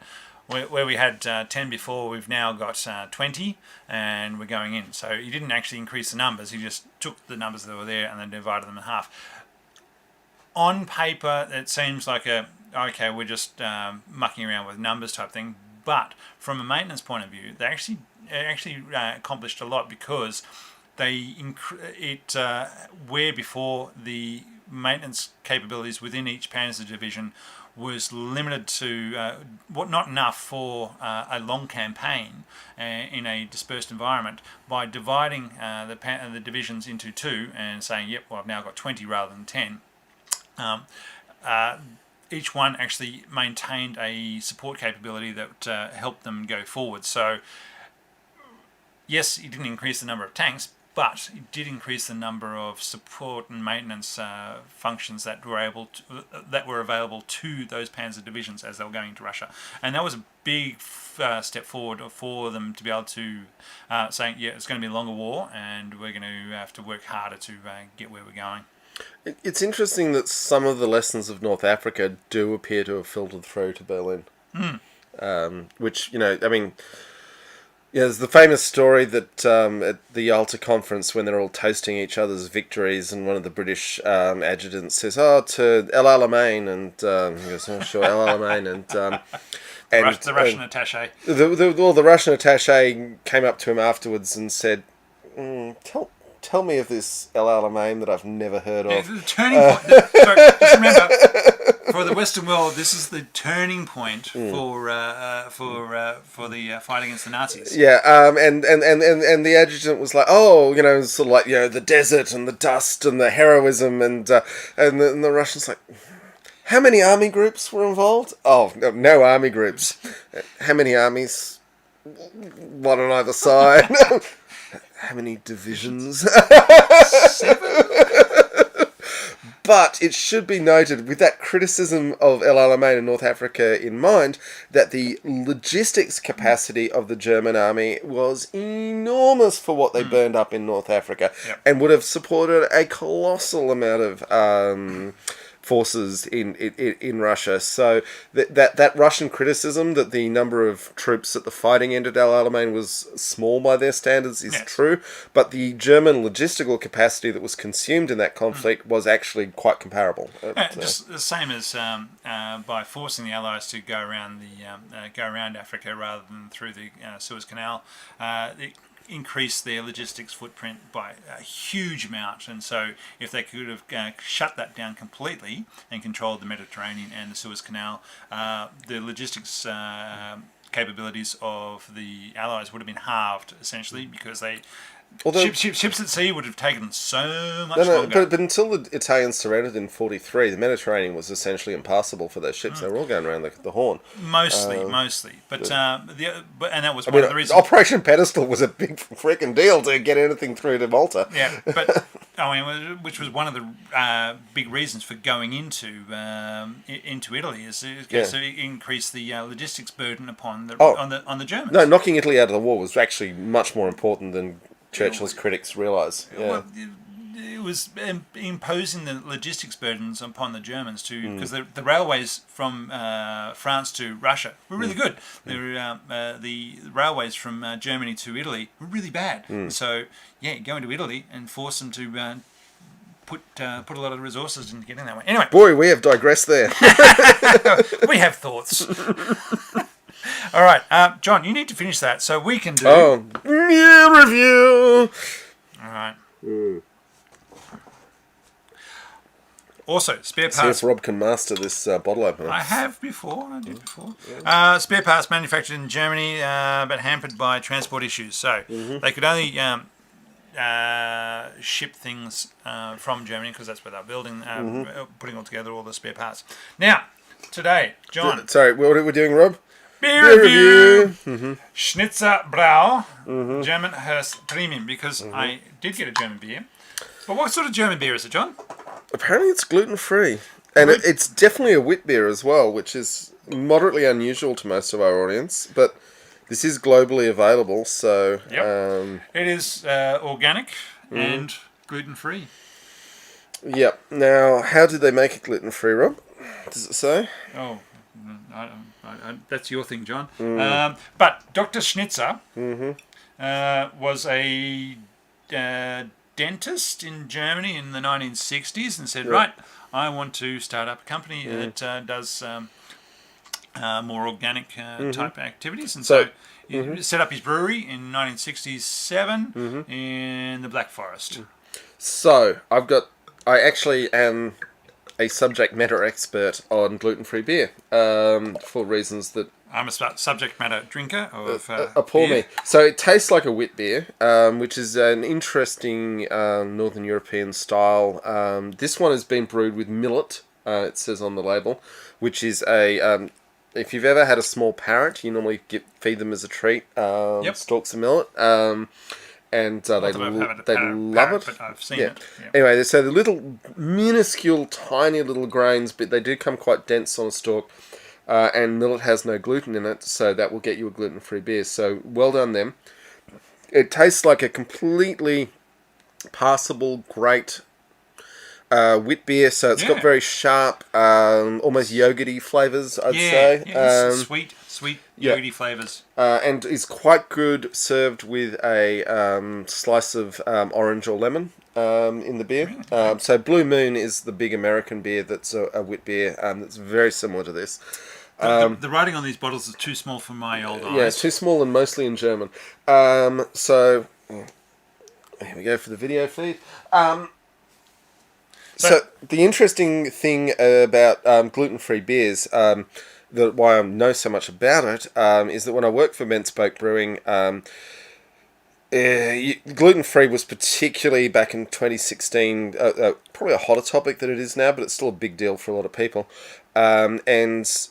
where we had 10 before, we've now got 20, and we're going in. So he didn't actually increase the numbers, he just took the numbers that were there and then divided them in half. On paper, it seems like okay, we're just mucking around with numbers type thing, but from a maintenance point of view, they actually accomplished a lot, because where before the maintenance capabilities within each Panzer division was limited to not enough for a long campaign in a dispersed environment, by dividing the divisions into 2 and saying, yep, well, I've now got 20 rather than 10. Each one actually maintained a support capability that helped them go forward. So yes, it didn't increase the number of tanks, but it did increase the number of support and maintenance functions that were available to those Panzer divisions as they were going into Russia. And that was a big step forward for them to be able to say, yeah, it's going to be a longer war, and we're going to have to work harder to get where we're going. It's interesting that some of the lessons of North Africa do appear to have filtered through to Berlin. Which, there's the famous story that at the Yalta conference, when they're all toasting each other's victories, and one of the British adjutants says, to El Alamein, and he goes, oh, sure, El Alamein, and The Russian attaché. The Russian attaché came up to him afterwards and said, tell me of this El Alamein that I've never heard Yeah, of. the turning point. So just remember, for the Western world, this is the turning point for the fight against the Nazis. Yeah, and the adjutant was like, oh, sort of like, the desert and the dust and the heroism, and the Russians like, how many army groups were involved? Oh, no army groups. How many armies? One on either side. How many divisions? 7. But it should be noted, with that criticism of El Alamein in North Africa in mind, that the logistics capacity of the German army was enormous for what they burned up in North Africa, and would have supported a colossal amount of forces in Russia. So that Russian criticism that the number of troops at the fighting end at El Alamein was small by their standards is true, but the German logistical capacity that was consumed in that conflict was actually quite comparable. Just the same as by forcing the Allies to go around Africa rather than through the Suez Canal. It increase their logistics footprint by a huge amount, and so if they could have shut that down completely and controlled the Mediterranean and the Suez Canal, the logistics capabilities of the Allies would have been halved essentially, because ships at sea would have taken so much longer. But until the Italians surrendered in 1943, the Mediterranean was essentially impassable for those ships. They were all going around the Horn. Mostly. But and that was one of the reasons. Operation Pedestal was a big freaking deal to get anything through to Malta. Yeah, but which was one of the big reasons for going into Italy, is to increase the logistics burden upon on the Germans. No, knocking Italy out of the war was actually much more important than Churchill's critics realise. Yeah. Well, it was imposing the logistics burdens upon the Germans because the railways from France to Russia were really good. The railways from Germany to Italy were really bad. So go into Italy and force them to put a lot of resources into getting that way. Anyway, boy, we have digressed there. We have thoughts. All right, John, you need to finish that so we can do review. All right. Also, spare parts. See if Rob can master this bottle opener. I did before. Yeah. Spare parts manufactured in Germany, but hampered by transport issues. So they could only ship things from Germany because that's where they're building, putting all together all the spare parts. Now, today, John. Sorry, what are we doing, Rob? Beer review. Schnitzer Brau, German Hurst Premium, because I did get a German beer. But what sort of German beer is it, John? Apparently it's gluten-free. And it's definitely a wheat beer as well, which is moderately unusual to most of our audience. But this is globally available, so... it is organic and gluten-free. Yep. Now, how did they make it gluten-free, Rob? Does it say? Oh, that's your thing, John. But Dr. Schnitzer was a dentist in Germany in the 1960s and said, right, I want to start up a company that does more organic type activities. And so he set up his brewery in 1967 in the Black Forest. So, I actually am a subject matter expert on gluten-free beer for reasons that... I'm a subject matter drinker of appall me. So it tastes like a wheat beer, which is an interesting Northern European style. This one has been brewed with millet, it says on the label, which is a... if you've ever had a small parrot, you normally feed them as a treat, stalks of millet. And they love it. But I've seen it. Yeah. Anyway, so the little minuscule, tiny little grains, but they do come quite dense on a stalk. And millet has no gluten in it, so that will get you a gluten-free beer. So well done them. It tastes like a completely passable, great wheat beer. So it's got very sharp, almost yogurty flavours, I'd say. Yeah, sweet yogurty flavours. And is quite good served with a slice of orange or lemon in the beer. So Blue Moon is the big American beer that's a wheat beer that's very similar to this. The writing on these bottles is too small for my old eyes. Yeah, too small and mostly in German. So here we go for the video feed. So the interesting thing about gluten-free beers, why I know so much about it, is that when I worked for Benspoke Brewing, gluten-free was particularly back in 2016 probably a hotter topic than it is now, but it's still a big deal for a lot of people. And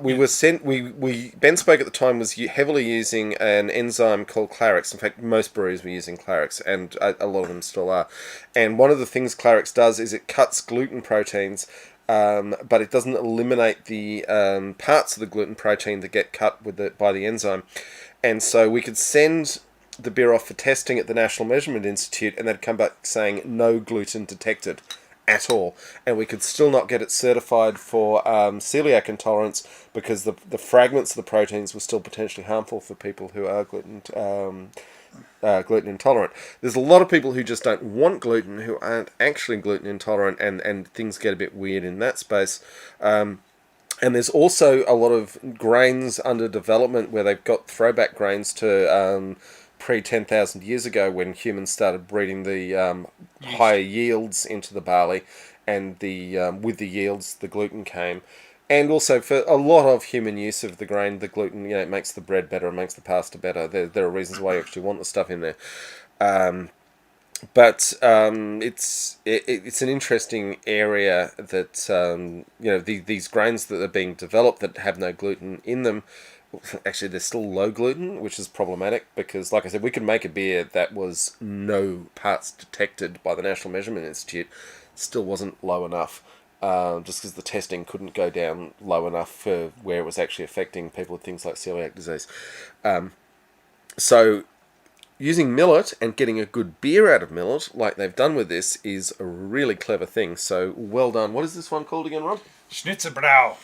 we were sent. Benspoke at the time was heavily using an enzyme called Clarix. In fact, most breweries were using Clarix, and a lot of them still are. And one of the things Clarix does is it cuts gluten proteins, but it doesn't eliminate the parts of the gluten protein that get cut by the enzyme. And so we could send the beer off for testing at the National Measurement Institute, and they'd come back saying no gluten detected at all, and we could still not get it certified for celiac intolerance because the fragments of the proteins were still potentially harmful for people who are gluten intolerant. There's a lot of people who just don't want gluten who aren't actually gluten intolerant, and things get a bit weird in that space. And there's also a lot of grains under development where they've got throwback grains to pre-10,000 years ago when humans started breeding the higher yields into the barley, and with the yields the gluten came. And also for a lot of human use of the grain, the gluten, it makes the bread better, it makes the pasta better. There are reasons why you actually want the stuff in there. But it's an interesting area that these grains that are being developed that have no gluten in them. Actually, they're still low gluten, which is problematic because, like I said, we could make a beer that was no parts detected by the National Measurement Institute. Still wasn't low enough, just because the testing couldn't go down low enough for where it was actually affecting people with things like celiac disease. So using millet and getting a good beer out of millet, like they've done with this, is a really clever thing. So well done. What is this one called again, Rob? Schnitzerbrau.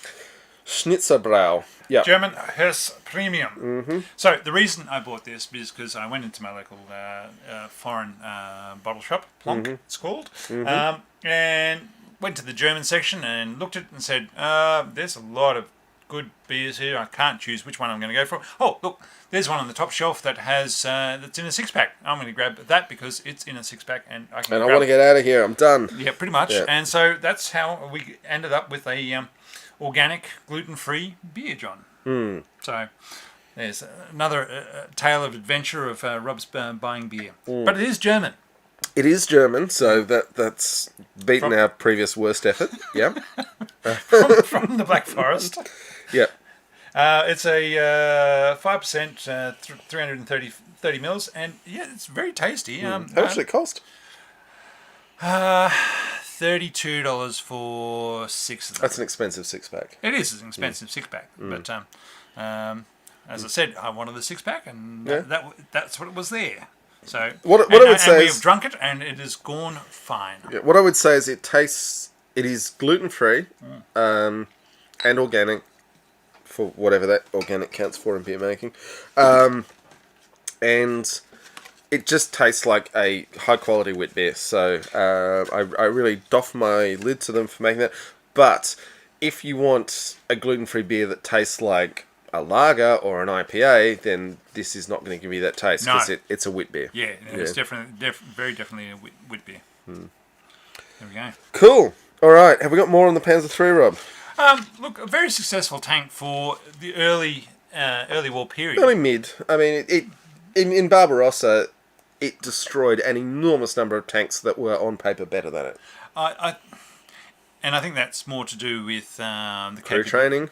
Schnitzerbrau. Yeah. German Hess Premium. Mm-hmm. So the reason I bought this is because I went into my local foreign bottle shop, Plonk, it's called, and went to the German section and looked at it and said, there's a lot of good beers here. I can't choose which one I'm going to go for. Oh, look, there's one on the top shelf that has that's in a 6-pack. I'm going to grab that because it's in a 6-pack and I can. And I want to get out of here. I'm done. Yeah, pretty much. Yeah. And so that's how we ended up with a organic, gluten-free beer, John. So there's another tale of adventure of Rob's buying beer. But it is German. It is German, so that's beaten our previous worst effort. Yeah. from the Black Forest. Yeah. It's a 5%, 330 mils, and yeah, it's very tasty. How much did it cost? $32 for 6 of them. That's an expensive 6-pack. It is an expensive 6-pack, but as I said, I wanted the 6-pack, and that's what it was there. So what I would say we is have drunk it, and it has gone fine. Yeah, what I would say is it is gluten free, and organic, for whatever that organic counts for in beer making, and it just tastes like a high quality wheat beer. So I really doff my lid to them for making that. But if you want a gluten free beer that tastes like a lager or an IPA, then this is not going to give you that taste because it's a wheat beer. Yeah, it's very definitely a wheat beer. There we go. Cool. All right, have we got more on the Panzer III, Rob? Look, a very successful tank for the early war period. Early mid. I mean, in Barbarossa, it destroyed an enormous number of tanks that were on paper better than it. And I think that's more to do with the crew training,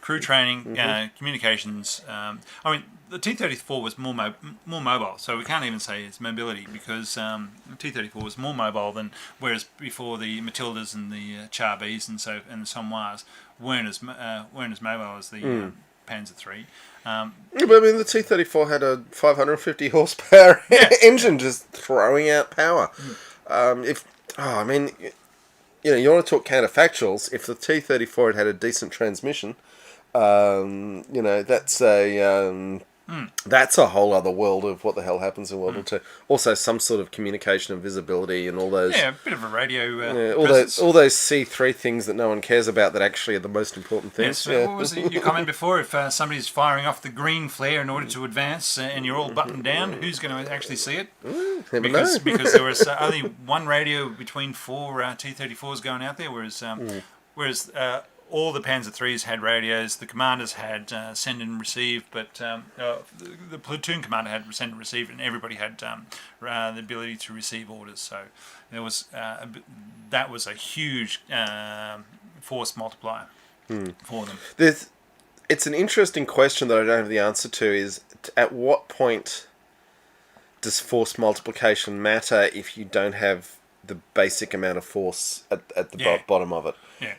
communications. I mean, the T-34 was more mobile, so we can't even say it's mobility because the T-34 was more mobile than whereas before the Matildas and the Char Bs and the Somoirs weren't as mobile as the Panzer III. But I mean, the T-34 had a 550 horsepower engine just throwing out power. You want to talk counterfactuals. If the T-34 had a decent transmission, that's a That's a whole other world of what the hell happens in World War Two. Also, some sort of communication and visibility and all those. Yeah, a bit of a radio All presence. those C3 things that no one cares about that actually are the most important things. Yes, what was your comment before? If somebody's firing off the green flare in order to advance and you're all buttoned down, who's going to actually see it? Never know. Because there was only one radio between 4 T-34s going out there, whereas all the Panzer IIIs had radios. The commanders had send and receive, but the platoon commander had send and receive, and everybody had the ability to receive orders. So there was that was a huge force multiplier for them. It's an interesting question that I don't have the answer to. Is at what point does force multiplication matter if you don't have the basic amount of force at the bottom of it? Yeah.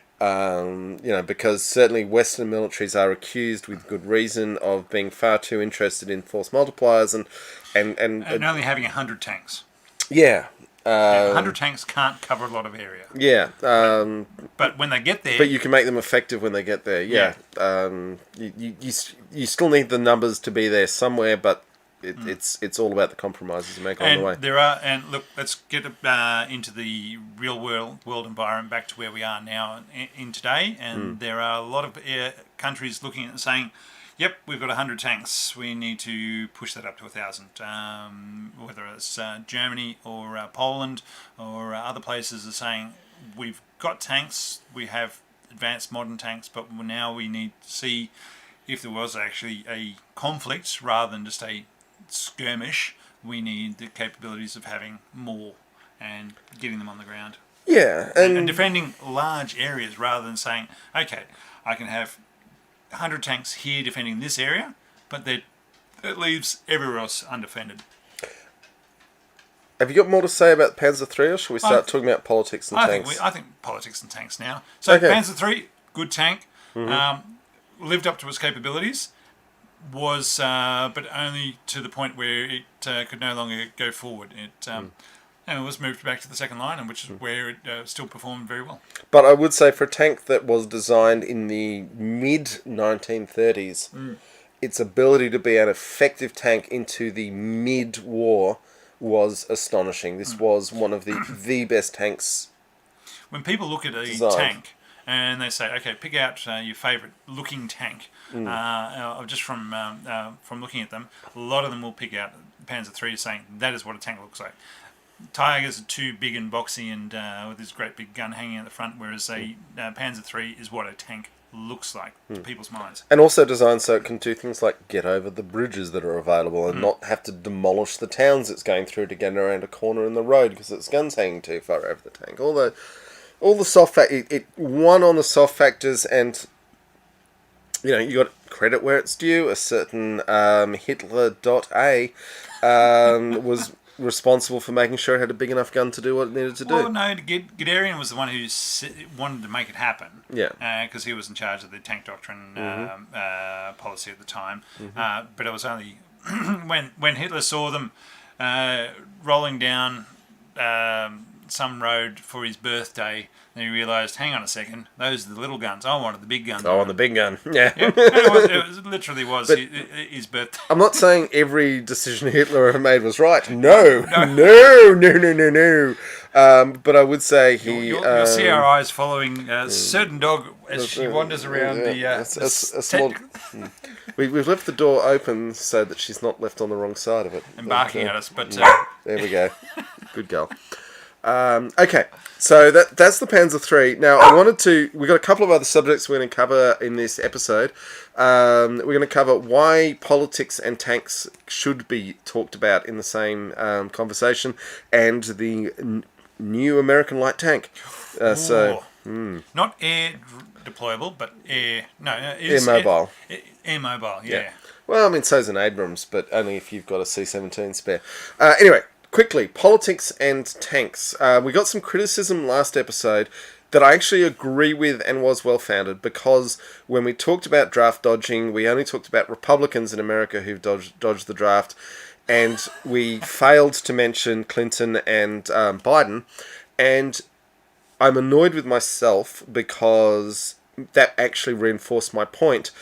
Because certainly Western militaries are accused with good reason of being far too interested in force multipliers and only having 100 tanks. Yeah. 100 tanks can't cover a lot of area. Yeah. But when they get there... But you can make them effective when they get there, yeah. You still need the numbers to be there somewhere, but it's all about the compromises you make on the way. Look, let's get into the real world environment, back to where we are now in today. And there are a lot of countries looking at and saying, "Yep, we've got 100 tanks. We need to push that up to 1,000." Whether it's Germany or Poland or other places are saying, "We've got tanks. We have advanced modern tanks, but now we need to see if there was actually a conflict rather than just a skirmish. We need the capabilities of having more and getting them on the ground." Yeah, and defending large areas rather than saying, "Okay, I can have 100 tanks here defending this area, but that leaves everywhere else undefended." Have you got more to say about Panzer III, or should we start talking about politics and tanks? I think politics and tanks now. So Panzer III, good tank, lived up to its capabilities. Was but only to the point where it could no longer go forward. And it was moved back to the second line, and which is where it still performed very well. But I would say for a tank that was designed in the mid-1930s, its ability to be an effective tank into the mid-war was astonishing. This was one of the best tanks. When people look at a tank and they say, "Okay, pick out your favourite looking tank," just from looking at them, a lot of them will pick out Panzer III, saying that is what a tank looks like. Tigers are too big and boxy and with this great big gun hanging at the front, whereas a Panzer III is what a tank looks like to people's minds. And also designed so it can do things like get over the bridges that are available and not have to demolish the towns it's going through to get around a corner in the road because its gun's hanging too far over the tank. All the soft it won on the soft factors, and you got credit where it's due. A certain Hitler.A was responsible for making sure it had a big enough gun to do what it needed to do. Well, no, Guderian was the one who wanted to make it happen. Yeah. Because he was in charge of the tank doctrine policy at the time. But it was only when Hitler saw them rolling down some road for his birthday, and he realised, hang on a second, those are the little guns. I wanted the big gun. I want the big gun. Yeah. It literally was his birthday. I'm not saying every decision Hitler ever made was right. No. But I would say he... You'll see our eyes following a certain dog as she wanders around the small... We've left the door open so that she's not left on the wrong side of it. And barking at us, but... there we go. Good girl. Okay, so that's the Panzer III. Now, we've got a couple of other subjects we're going to cover in this episode. We're going to cover why politics and tanks should be talked about in the same conversation, and the new American light tank. Not air deployable, but air... No, air mobile. Air mobile, yeah. Well, I mean, so's an Abrams, but only if you've got a C-17 spare. Anyway... Quickly, politics and tanks. We got some criticism last episode that I actually agree with and was well-founded, because when we talked about draft dodging, we only talked about Republicans in America who've dodged the draft, and we failed to mention Clinton and Biden, and I'm annoyed with myself because that actually reinforced my point.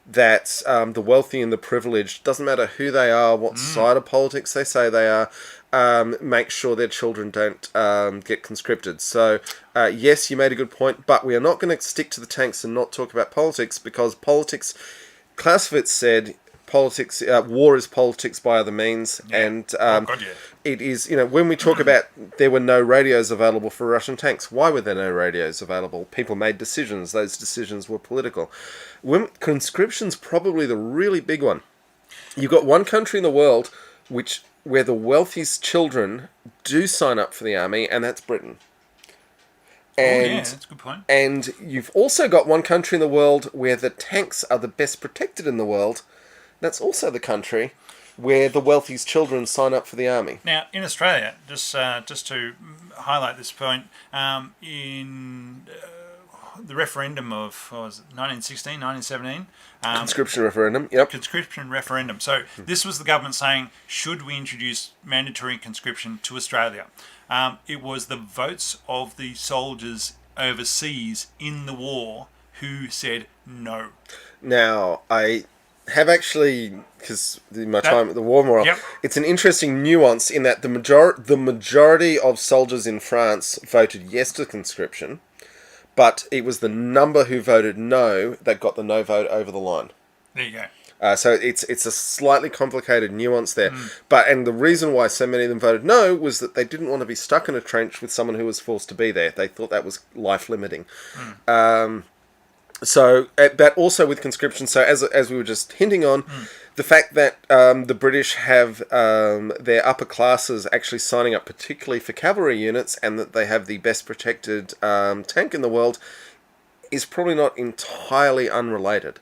that the wealthy and the privileged, doesn't matter who they are, what side of politics they say they are, make sure their children don't get conscripted. So, yes, you made a good point, but we are not going to stick to the tanks and not talk about politics, because politics, Clausewitz said, politics, war is politics by other means, and it is, when we talk about there were no radios available for Russian tanks, why were there no radios available? People made decisions, those decisions were political. Conscription's probably the really big one. You've got one country in the world where the wealthiest children do sign up for the army, and that's Britain. And, that's a good point. And you've also got one country in the world where the tanks are the best protected in the world. That's also the country where the wealthiest children sign up for the army. Now, in Australia, just to highlight this point, in the referendum of 1916, 1917... conscription referendum, yep. Conscription referendum. So this was the government saying, should we introduce mandatory conscription to Australia? It was the votes of the soldiers overseas in the war who said no. Now, I have actually, because my time at the War Memorial, it's an interesting nuance in that the majority of soldiers in France voted yes to conscription, but it was the number who voted no that got the no vote over the line. There you go. So it's a slightly complicated nuance there. And the reason why so many of them voted no was that they didn't want to be stuck in a trench with someone who was forced to be there. They thought that was life-limiting. So that also with conscription, so as we were just hinting on, the fact that the British have their upper classes actually signing up particularly for cavalry units, and that they have the best protected tank in the world, is probably not entirely unrelated.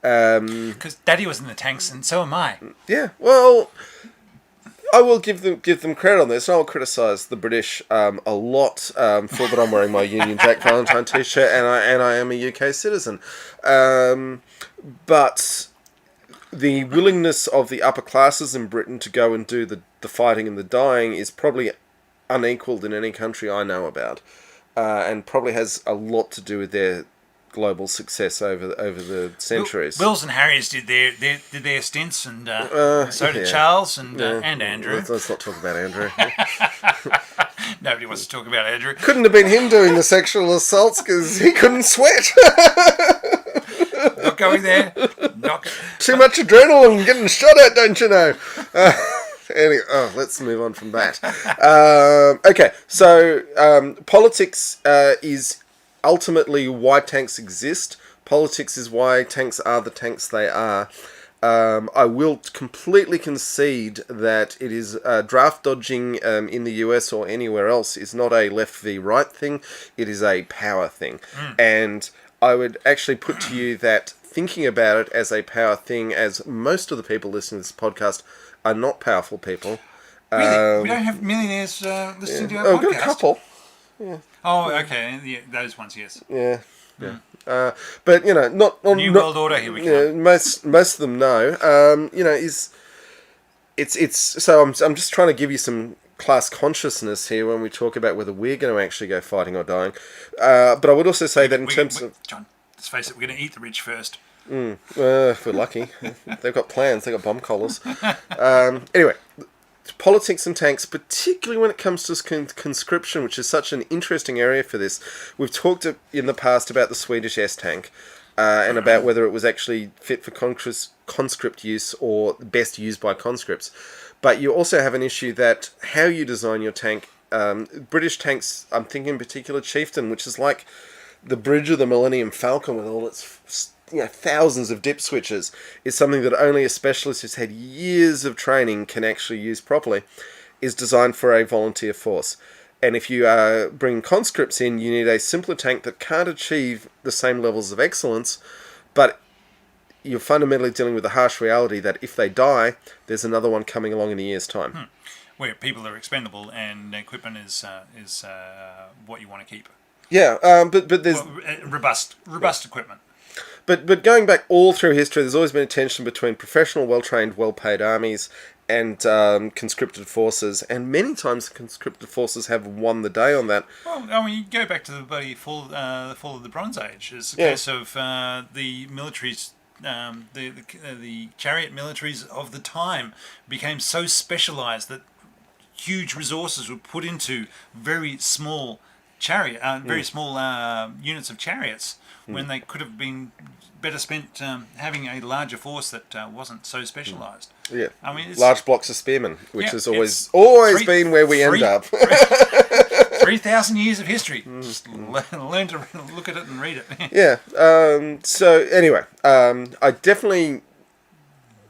Because Daddy was in the tanks, and so am I. Yeah, well, I will give them credit on this. I will criticise the British a lot for that I'm wearing my Union Jack Valentine t-shirt, and I am a UK citizen. But the willingness of the upper classes in Britain to go and do the fighting and the dying is probably unequalled in any country I know about, and probably has a lot to do with their global success over the centuries. Wills and Harrys did their stints, and so did Charles and Andrew. Let's not talk about Andrew. Nobody wants to talk about Andrew. Couldn't have been him doing the sexual assaults because he couldn't sweat. Not going there. Too much adrenaline getting shot at, don't you know? Anyway, let's move on from that. Okay, so politics is ultimately why tanks exist. Politics is why tanks are the tanks they are. I will completely concede that it is draft dodging in the US or anywhere else is not a left v right thing. It is a power thing. And I would actually put to you that thinking about it as a power thing, as most of the people listening to this podcast are not powerful people. Really? We don't have millionaires listening to our podcast? I've got a couple. Yeah. Oh, okay. Yeah, those ones, yes. Yeah. But not New World Order. Here we go. Most of them know. It's so I'm just trying to give you some class consciousness here when we talk about whether we're going to actually go fighting or dying. But I would also say that in terms of John, let's face it, we're going to eat the rich first. If we're lucky, they've got plans. They've got bomb collars. Anyway. Politics and tanks, particularly when it comes to conscription, which is such an interesting area for this. We've talked in the past about the Swedish S-tank and about whether it was actually fit for conscript use or best used by conscripts. But you also have an issue that how you design your tank, British tanks, I'm thinking in particular Chieftain, which is like the bridge of the Millennium Falcon with all its thousands of dip switches, is something that only a specialist who's had years of training can actually use properly, is designed for a volunteer force. And if you bring conscripts in, you need a simpler tank that can't achieve the same levels of excellence, but you're fundamentally dealing with the harsh reality that if they die, there's another one coming along in a year's time. Where people are expendable and equipment is what you want to keep. Yeah, but there's... robust equipment. But going back all through history, there's always been a tension between professional, well-trained, well-paid armies and conscripted forces, and many times conscripted forces have won the day on that. Well, I mean, you go back to the fall of the Bronze Age. It's a case of the militaries the chariot militaries of the time became so specialised that huge resources were put into very small units of chariots when they could have been better spent having a larger force that wasn't so specialised. Yeah, I mean, it's, large blocks of spearmen, which has always three- been where we end up. 3,000 years of history. Just learn to look at it and read it. Yeah. So anyway, I definitely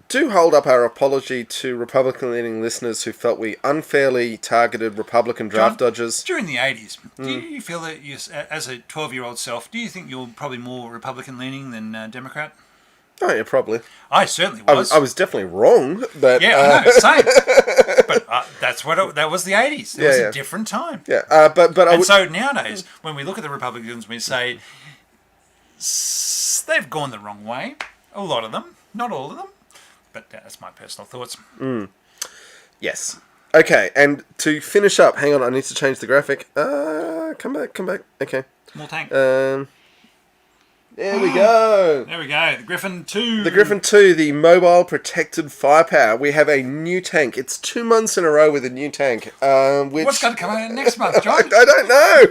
do hold up our apology to Republican-leaning listeners who felt we unfairly targeted Republican draft dodgers. During the 80s, do you feel that, you, as a 12-year-old self, do you think you're probably more Republican-leaning than Democrat? Oh, yeah, probably. I certainly was. I was definitely wrong, but... Yeah, I know, same. But that was the 80s. It was a different time. Yeah, but so nowadays, when we look at the Republicans, we say, they've gone the wrong way. A lot of them. Not all of them. But that's my personal thoughts. Yes. Okay, and to finish up, hang on, I need to change the graphic. Come back. Okay. More tank. There we go. There we go. The Griffin 2. The Griffin 2, the mobile protected firepower. We have a new tank. It's 2 months in a row with a new tank. What's going to come out next month, John? I don't know.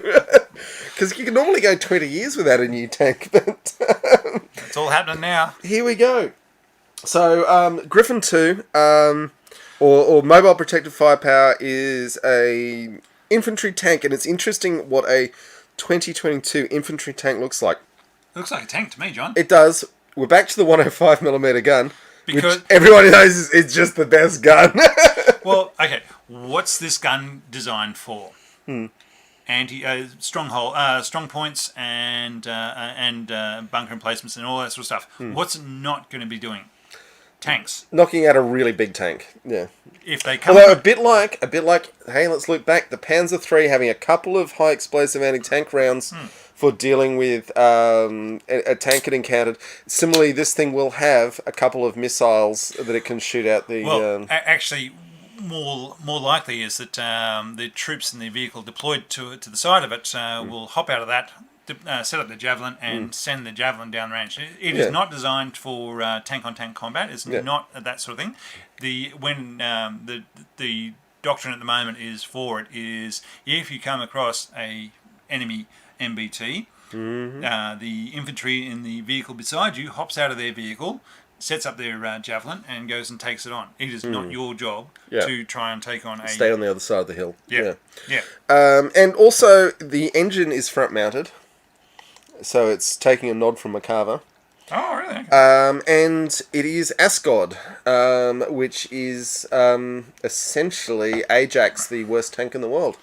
Because you can normally go 20 years without a new tank. But it's all happening now. Here we go. So, Griffin 2, or mobile protected firepower, is a infantry tank. And it's interesting what a 2022 infantry tank looks like. It looks like a tank to me, John. It does. We're back to the 105mm gun, because which everyone knows is just the best gun. Well, okay. What's this gun designed for? Strong points and bunker emplacements and all that sort of stuff. What's it not going to be doing? Tanks. Knocking out a really big tank. Yeah. If they come. Although a bit like, hey, let's look back. The Panzer III having a couple of high explosive anti-tank rounds. For dealing with a tank it encountered. Similarly, this thing will have a couple of missiles that it can shoot out the... Well, actually, more likely is that the troops in the vehicle deployed to the side of it will hop out of that, set up the javelin, and send the javelin down range. It is not designed for tank-on-tank combat. It's not that sort of thing. The doctrine at the moment is if you come across a enemy MBT, the infantry in the vehicle beside you hops out of their vehicle, sets up their javelin, and goes and takes it on. It is not your job to try and take on Stay on the other side of the hill. Yeah. And also, the engine is front-mounted, so it's taking a nod from Macarva. Oh, really? And it is Ascod, which is essentially Ajax, the worst tank in the world.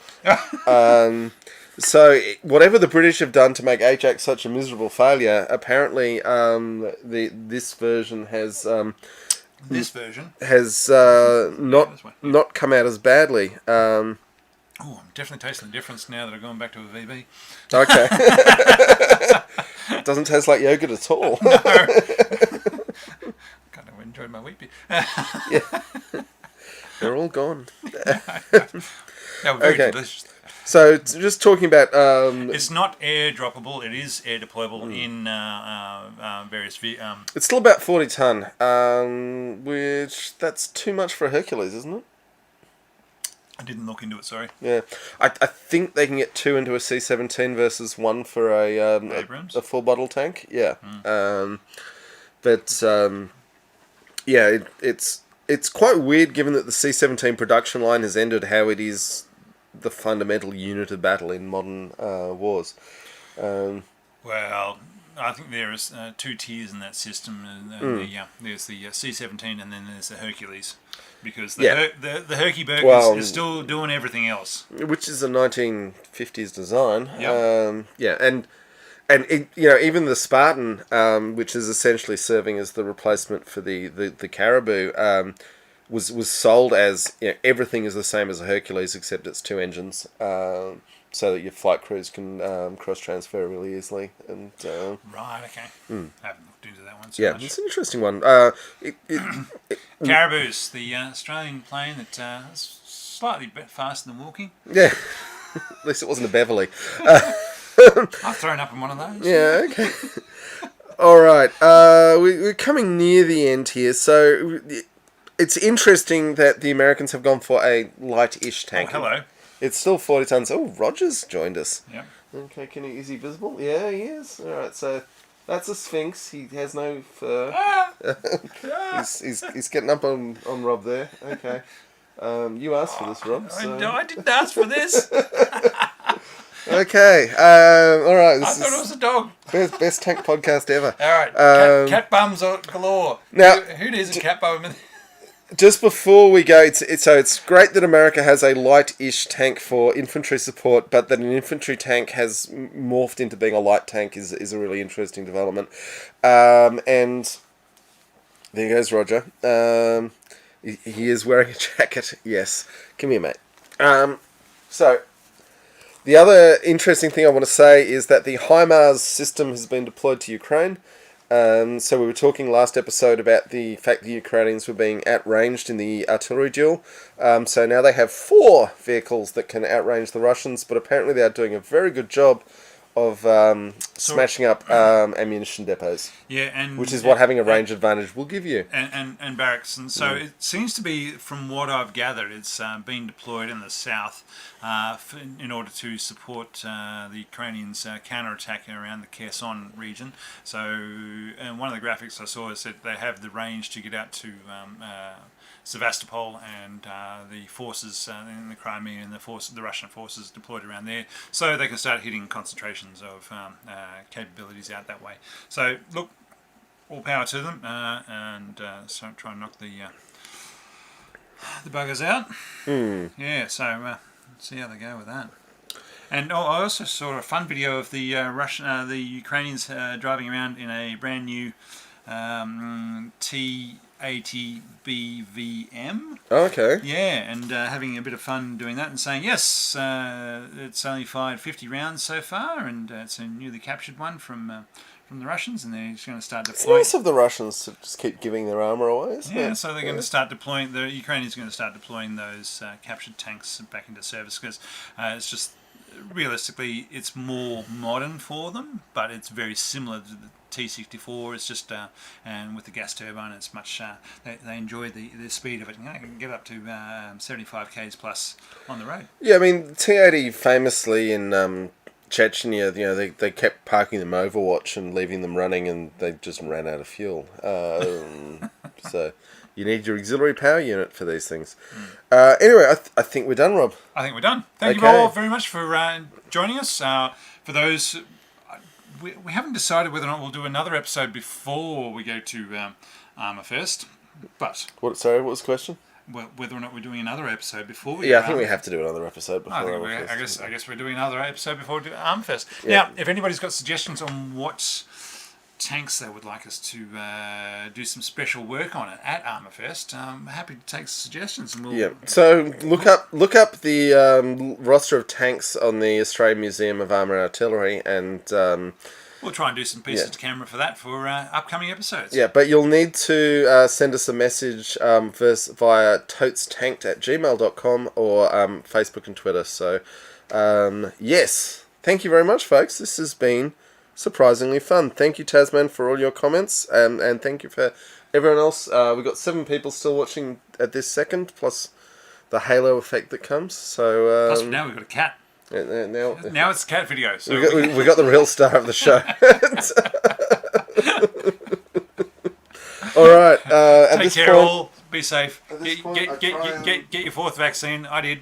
So, whatever the British have done to make Ajax such a miserable failure, apparently this version has not come out as badly. Oh, I'm definitely tasting the difference now that I've gone back to a VB. Okay. It doesn't taste like yogurt at all. No. Kind of enjoyed my wheat beer. Yeah. They're all gone. They were very delicious. So, just talking about... it's not air droppable, it is air deployable in various... it's still about 40 tonne, which that's too much for a Hercules, isn't it? I didn't look into it, sorry. Yeah. I think they can get 2 into a C-17 versus 1 for a full bottle tank. Yeah. It's quite weird given that the C-17 production line has ended how it is the fundamental unit of battle in modern wars. Well, I think there is 2 tiers in that system. There's the C-17 and then there's the Hercules. Because the Herky-Burk is still doing everything else. Which is a 1950s design. Yep. And it, even the Spartan, which is essentially serving as the replacement for the Caribou, was sold as everything is the same as a Hercules except it's 2 engines, so that your flight crews can cross transfer really easily. And right, okay. I haven't looked into that one so much. It's an interesting one. Caribou's the Australian plane that is slightly bit faster than walking. Yeah, at least it wasn't a Beverly. I've thrown up in one of those. Yeah, okay. All right, we're coming near the end here, so it's interesting that the Americans have gone for a light-ish tank. Oh, hello. It's still 40 tons. Oh, Roger's joined us. Yeah. Okay, is he visible? Yeah, he is. All right, so that's a Sphinx. He has no fur. He's getting up on Rob there. Okay. You asked for this, Rob. So. I didn't ask for this. Okay. All right. I thought it was a dog. Best tank podcast ever. All right. Cat bums galore. Now, who needs a cat bum? Just before we go, it's great that America has a light-ish tank for infantry support, but that an infantry tank has morphed into being a light tank is a really interesting development. And there goes Roger. He is wearing a jacket. Yes. Come here, mate. So, the other interesting thing I want to say is that the HIMARS system has been deployed to Ukraine. So we were talking last episode about the fact the Ukrainians were being outranged in the artillery duel. So now they have 4 vehicles that can outrange the Russians, but apparently they are doing a very good job of smashing up ammunition depots. Yeah, and which is what having a range advantage will give you. And barracks, and so it seems to be, from what I've gathered, it's been deployed in the south in order to support the Ukrainians' counterattack around the Kherson region. So, and one of the graphics I saw is that they have the range to get out to Sevastopol and the forces in the Crimea and the Russian forces deployed around there, so they can start hitting concentrations of capabilities out that way. So look, all power to them, and so try and knock the buggers out. Yeah, so see how they go with that. And I also saw a fun video of the the Ukrainians driving around in a brand new T80 BVM. Oh, okay. Yeah, and having a bit of fun doing that and saying, yes, it's only fired 50 rounds so far, and it's a newly captured one from the Russians, and they're just going to start deploying. It's nice of the Russians to just keep giving their armour away, isn't it? So they're going to start deploying, the Ukrainians are going to start deploying those captured tanks back into service, because it's just, realistically, it's more modern for them, but it's very similar to the T64. It's just and with the gas turbine, it's much they enjoy the speed of it. You can get up to 75 k's plus on the road. Yeah, I mean T80 famously in Chechnya, they kept parking them Overwatch and leaving them running, and they just ran out of fuel. So you need your auxiliary power unit for these things. Anyway, I think we're done, Rob. I think we're done. Thank you all very much for joining us. For those, we haven't decided whether or not we'll do another episode before we go to Armour Fest, but What was the question? Whether or not we're doing another episode before we. Yeah, I think we have to do another episode before. I guess we're doing another episode before we do Armour Fest. Yeah. Now, if anybody's got suggestions on what tanks they would like us to do some special work on it at Armour Fest, I'm happy to take suggestions, and we'll. Yeah. So look up the roster of tanks on the Australian Museum of Armour and Artillery, and we'll try and do some pieces to camera for that for upcoming episodes. Yeah, but you'll need to send us a message first via totestank@gmail.com or Facebook and Twitter. So, yes. Thank you very much, folks. This has been surprisingly fun. Thank you, Tasman, for all your comments, and thank you for everyone else. We've got 7 people still watching at this second, plus the halo effect that comes. So plus now we've got a cat. Now it's a cat video. So we got the real star of the show. All right. Take care, all. Be safe. Get your 4th vaccine. I did.